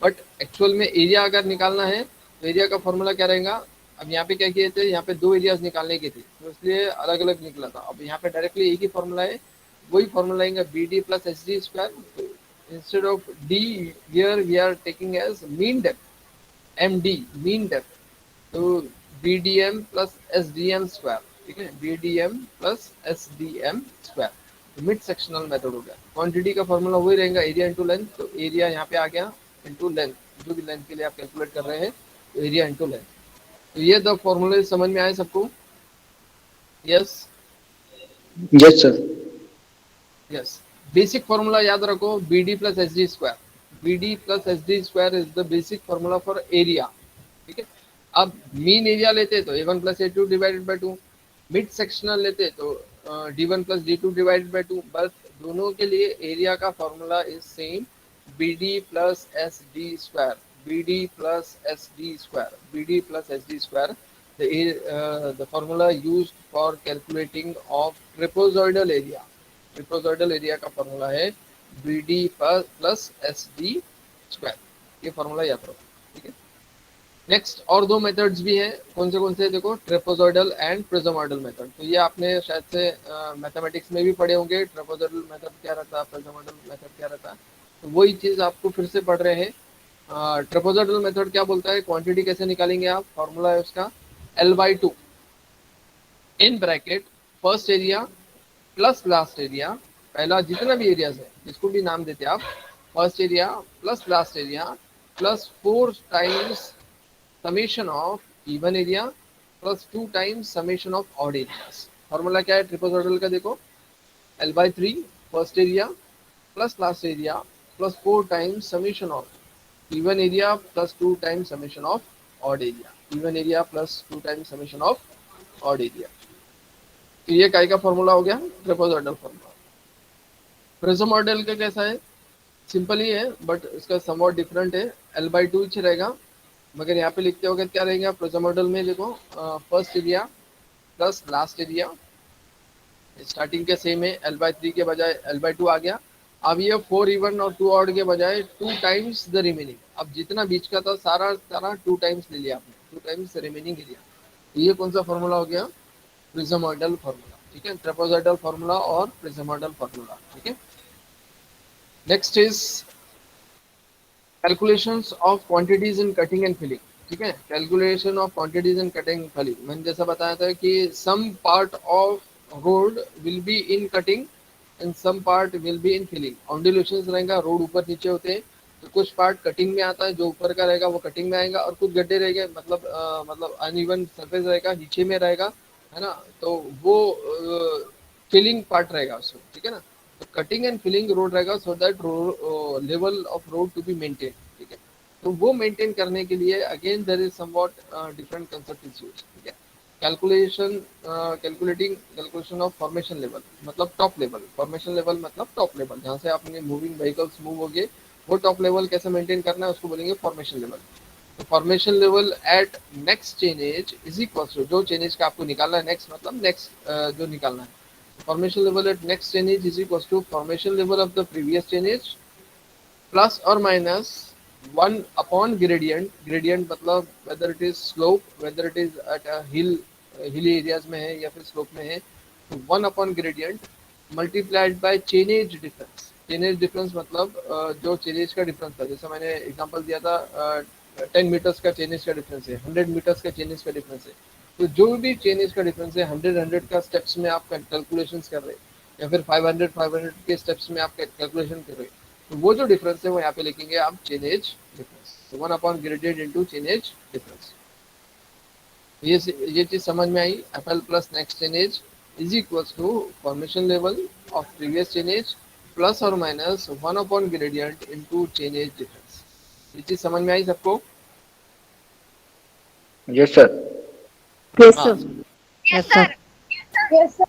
S1: But actual में एरिया अगर निकालना है तो एरिया का फॉर्मूला क्या रहेगा, अब यहाँ पे क्या किए थे, यहाँ पे दो एरियाज निकालने के थे, तो इसलिए अलग अलग निकला था। अब यहाँ पे डायरेक्टली एक ही फॉर्मूला है, वही फॉर्मूला आएगा B D plus H D square. Instead of D here we are taking as mean depth, MD mean depth, तो BDM plus SDM square, ठीक है, BDM plus SDM square, तो मिड सेक्शनल मेथड हो गया। Quantity का formula वही रहेगा area into length, तो एरिया यहाँ पे आ गया इंटू लेंथ, जो भी लेंथ के लिए आप कैलकुलेट कर रहे हैं, तो एरिया इंटू लेंथ। तो ये द फॉर्मूले समझ में आए सबको, yes
S3: yes sir.
S1: Yes. Basic formula याद रखो, B D plus H D square, B D plus H D square is the basic formula for area, ठीक है। अब मीन एरिया लेते तो A one plus A two divided by 2, mid sectional लेते तो D1 plus D2 divided by 2, बस दोनों के लिए एरिया का formula is same, B D plus S D square, B D plus S D square, B D plus S D square, the formula used for calculating of trapezoidal area, trapezoidal area का formula है B D plus S D square, ये formula याद रखो, ठीक है। Next और दो methods भी हैं, कौन से देखो, ट्रेपोजॉइडल एंड प्रिज्मोइडल मेथड। तो ये आपने शायद से मैथमेटिक्स में भी पढ़े होंगे, ट्रेपोजॉइडल मेथड क्या रहता है, प्रिज्मोइडल मेथड क्या रहता है, तो वही चीज़ आपको फिर से पढ़ रहे हैं। ट्रेपोजॉइडल मेथड क्या बोलता है, क्वांटिटी कैसे निकालेंगे आप, फॉर्मूला है उसका L/2 in bracket first area plus last area, पहला जितना भी एरियाज है जिसको भी नाम देते आप, first area plus last area plus 4 times summation of even area plus 2 times summation of odd areas. Formula क्या है ट्रापेजॉइडल का, देखो L/3 first area plus last area plus 4 times summation of even area plus 2 times summation of odd area, even area plus 2 times summation of odd area. तो ये काय का formula हो गया ट्रापेजॉइडल फॉर्मूला। प्रिज्म मॉडल का कैसा है, simple ही है बट इसका समवॉट डिफरेंट है, L/2 ही रहेगा, मगर यहाँ पे लिखते हो क्या रहेगा प्रिज्म मॉडल में, देखो first area plus last area, starting के सेम है, L/3 के बजाय L/2 आ गया। अब ये 4 इवन और 2 ऑड के बजाय 2 टाइम्स द रिमेनिंग, अब जितना बीच का था सारा 2 टाइम्स ले लिया आपने, 2 टाइम्स रिमेनिंग एरिया। ये कौन सा फॉर्मूला हो गया, प्रिज्मोइडल फॉर्मूला, ठीक है, ट्रापेजॉइडल फॉर्मूला और प्रिज्मोइडल फॉर्मूला, ठीक है। Next is calculations of quantities in cutting and filling, ठीक है, calculation of quantities in cutting filling. मैंने जैसा बताया था कि some part of road will be in cutting and some part will be in filling. Undulations रहेगा, road ऊपर नीचे होते हैं, तो कुछ पार्ट कटिंग में आता है, जो ऊपर का रहेगा वो कटिंग में आएगा, और कुछ गड्ढे रहेंगे मतलब अनइवन सरफेस रहेगा नीचे में रहेगा, है ना, तो वो फिलिंग पार्ट रहेगा उसमें, ठीक है ना। तो कटिंग एंड फिलिंग रोड रहेगा so that level of road to be maintain, ठीक है। तो वो मेंटेन करने के लिए again there is somewhat different concept is used, ठीक है। कैलकुलेशन ऑफ फॉर्मेशन लेवल मतलब टॉप लेवल, फॉर्मेशन लेवल मतलब टॉप लेवल, जहाँ से आपने मूविंग व्हीकल्स मूव हो गए, वो टॉप लेवल कैसे मेंटेन करना है उसको बोलेंगे फॉर्मेशन लेवल। तो formation level at next chainage is equal to, जो चेनेज का आपको निकालना है, नेक्स्ट मतलब नेक्स्ट जो निकालना है, formation level at next chainage is equal to formation level of the previous chainage plus और माइनस 1 अपॉन ग्रेडियंट, ग्रेडियंट मतलब whether it is slope, whether it is at a hilly areas में है या फिर slope में है, तो 1 upon gradient multiplied by chainage difference. Chainage difference मतलब जो चेनेज का डिफरेंस था, जैसे मैंने एग्जांपल दिया था 10 मीटर्स का चेनेज का डिफरेंस है, 100 मीटर्स का चेनेज का डिफरेंस है, तो जो भी चेनेज का डिफरेंस है 100 का स्टेप्स में आप कैलकुलेशंस कर रहे हैं या फिर 500 के स्टेप्स में आप कैलकुलेशन कर रहे हैं, तो वो जो डिफरेंस है वो यहाँ पे लिखेंगे आप चेनेज डिफरेंस, तो 1 upon gradient into chainage difference. ये चीज समझ में आई, FL plus next chainage is equals to formation level of previous chainage plus और minus 1 upon gradient into chainage difference. ये चीज समझ में आई सबको?
S3: Yes sir.
S4: Yes,
S1: हाँ,
S4: sir. Yes, sir. Yes, sir.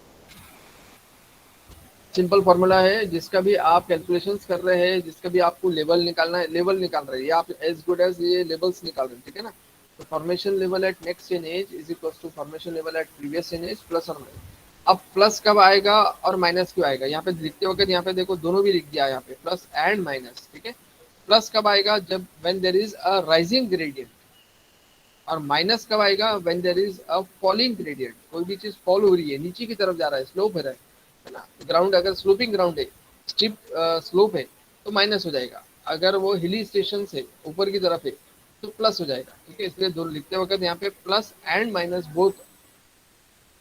S1: Simple formula है, जिसका भी आप कैलकुलेशंस कर रहे हैं, जिसका भी आपको लेवल निकालना है, लेवल निकाल रहे हैं, आप एज गुड एज ये लेवल्स निकाल रहे हैं, ठीक है ना। तो formation level at next chainage is equal to formation level at previous chainage plus और माइनस। अब प्लस कब आएगा और माइनस क्यों आएगा, यहाँ पे लिखते वक्त यहाँ पे देखो दोनों भी लिख दिया यहाँ पे, प्लस एंड माइनस, ठीक है। प्लस कब आएगा, जब when there is a rising gradient, और माइनस कब आएगा, when there is a falling gradient, कोई भी चीज फॉल हो रही है, नीचे की तरफ जा रहा है, स्लोप है ना, ग्राउंड अगर स्लोपिंग ग्राउंड है, स्टीप स्लोप है, तो माइनस हो जाएगा, अगर वो हिली स्टेशन से ऊपर की तरफ है तो प्लस हो जाएगा, ठीक है। इसलिए दो लिखते वक्त यहाँ पे plus and minus both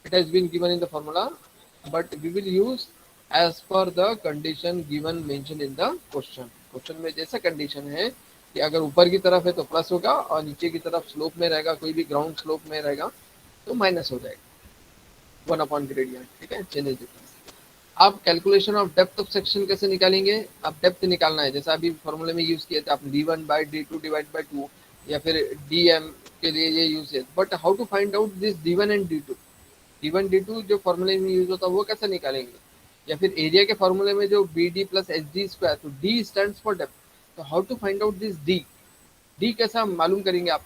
S1: it has been given in the formula, but we will use as per the condition given mention in the question. Question में जैसा कंडीशन है कि अगर ऊपर की तरफ है तो प्लस होगा, और नीचे की तरफ स्लोप में रहेगा, कोई भी ग्राउंड स्लोप में रहेगा तो माइनस हो जाएगा 1 अपॉन ग्रेडियंट, ठीक है, चेनेज डिफरेंस। आप calculation of depth of section कैसे निकालेंगे, आप डेप्थ निकालना है, जैसा अभी फॉर्मूले में यूज किए थे आप d1 by d2 divide by 2 या फिर dm के लिए ये यूज है, but how to find out this d1 and d2, d1 d2 जो फॉर्मूले में यूज होता है वो कैसे निकालेंगे, या फिर एरिया के फॉर्मूले में जो bd प्लस hd स्क्वायर, तो d स्टैंड्स फॉर डेप्थ, तो how to find out this d कैसा मालूम करेंगे आप,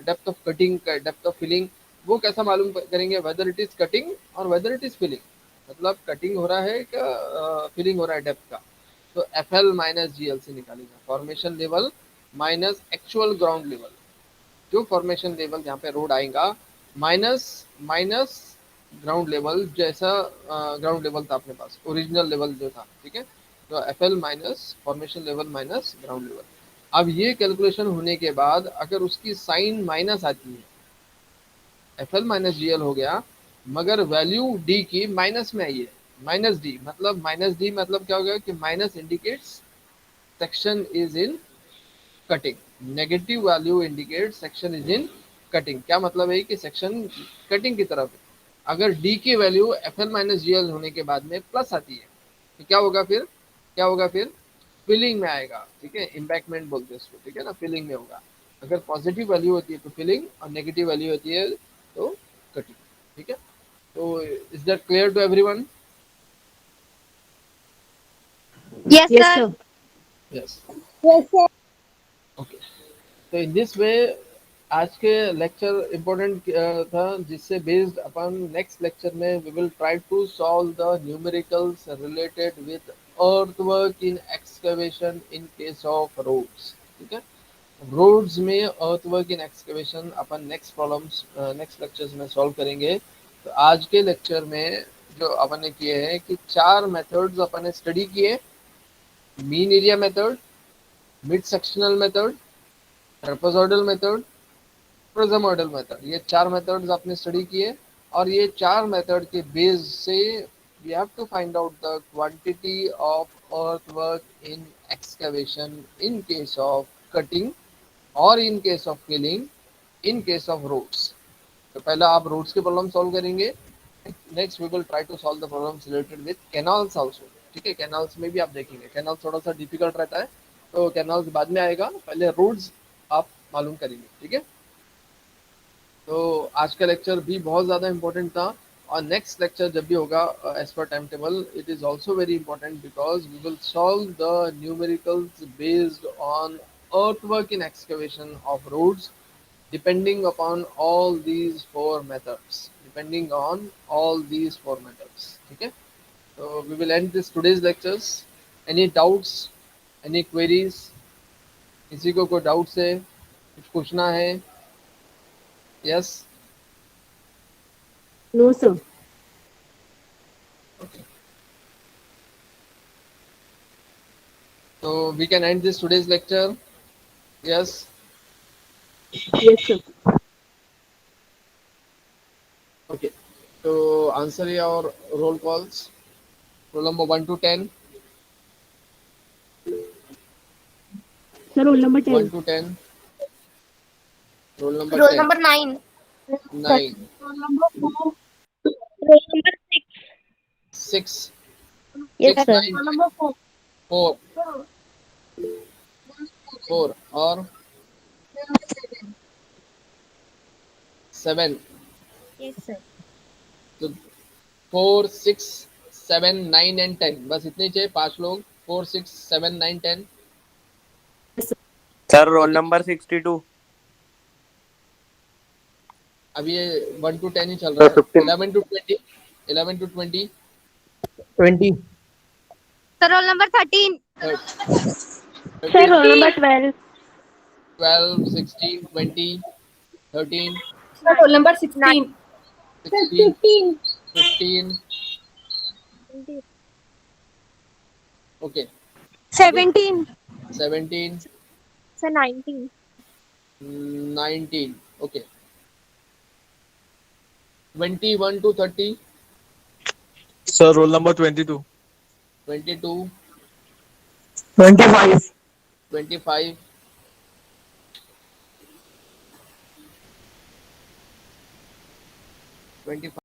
S1: depth of cutting, depth of filling, वो कैसा मालूम करेंगे, वेदर इट इज कटिंग और वेदर इट इज फिलिंग, मतलब कटिंग हो रहा है क्या फिलिंग हो रहा है डेप्थ का, तो FL माइनस GL से निकालेगा, formation level minus actual ground level, जो फॉर्मेशन लेवल जहाँ पे रोड आएगा माइनस माइनस ग्राउंड लेवल, जैसा ग्राउंड लेवल था अपने पास, ओरिजिनल लेवल जो था, ठीक है, तो FL minus formation level minus ground level. अब ये कैलकुलेशन होने के बाद अगर उसकी साइन माइनस आती है, FL माइनस GL हो गया, मगर वैल्यू d की माइनस में आई है, माइनस डी मतलब क्या हो गया कि minus indicates section is in cutting, negative value indicate section is in cutting. क्या मतलब है कि सेक्शन कटिंग की तरफ है। अगर डी की value F L minus G L होने के बाद में प्लस आती है तो क्या होगा फिर, क्या होगा फिर, फिलिंग में आएगा। ठीक है, इम्पैक्टमेंट बोलते हैं उसको। ठीक है ना, फिलिंग में होगा। अगर पॉजिटिव वैल्यू होती है तो फिलिंग, और नेगेटिव वैल्यू होती है तो कटिंग। ठीक है, तो is that clear to everyone?
S4: Yes,
S6: Yes,
S4: sir.
S6: sir.
S1: Yes,
S4: Yes, sir.
S1: Okay. तो इन दिस वे आज के लेक्चर इम्पोर्टेंट था, जिससे बेस्ड अपन नेक्स्ट लेक्चर में we will try to solve the numericals related with earthwork in excavation in case of roads. ठीक है, roads में अर्थवर्क इन एक्सकवेशन अपन नेक्स्ट प्रॉब्लम्स नेक्स्ट लेक्चर्स में सॉल्व करेंगे। तो आज के लेक्चर में जो अपन ने किए हैं कि 4 मेथड्स अपन ने स्टडी किए। Mean area method, mid sectional method, trapezoidal method, prismoidal method, ये 4 मेथड्स आपने स्टडी किए। और ये 4 मेथड के बेस से we have to find out the quantity of earthwork in excavation in case of cutting और in case of filling in case of roads. तो पहले आप रोड्स के प्रॉब्लम सॉल्व करेंगे। Next we will try to solve the problems related with canals also. ठीक है, canals में भी आप देखेंगे, कैनाल थोड़ा सा डिफिकल्ट रहता है, तो कैनाल्स बाद में आएगा, पहले रोड्स आप मालूम करेंगे। ठीक है, तो आज का लेक्चर भी बहुत ज़्यादा इंपॉर्टेंट था। और नेक्स्ट लेक्चर जब भी होगा as per time table, it is also very important because we will solve the numericals based on earthwork in excavation of roads, depending upon all these 4 methods, depending on all these 4 methods. ठीक है, so we will end this today's lectures. Any doubts, any queries? किसी को कोई doubts है, कुछ पूछना है? Yes,
S6: No, sir.
S1: okay. So we can end this today's lecture. Yes,
S6: Yes, sir.
S1: okay. So answer your roll calls. Roll number 1 to 10.
S6: Sir, roll number 10.
S1: 1 to 10. Roll number
S4: Roll
S1: 10.
S4: number 9.
S1: 9.
S4: Roll number 4. Roll number 6.
S1: 6.
S4: Yes,
S1: 6,
S4: sir.
S1: 9,
S4: Roll number 4.
S1: 4. 4 और 7.
S4: Yes, sir.
S1: तो 4, 6, 7, 9 and 10, बस इतने ही चाहिए, 5 लोग। 4, 6, 7, 9, 10।
S5: Sir roll number 62।
S1: अब ये 1 to 10 ही चल रहा है।
S5: 15।
S1: 11 to 20, 11 to 20,
S2: 20.
S4: Sir, roll number 13.
S1: 13,
S4: roll number 12.
S1: 12, 16, 20, 13,
S4: Sir, roll number 16.
S1: 16, 15, okay,
S4: 17.
S1: 17,
S4: Sir, 19.
S1: 19, okay, 21 to 30,
S2: Sir, roll number 22.
S1: 22,
S2: 25.
S1: 25, 25,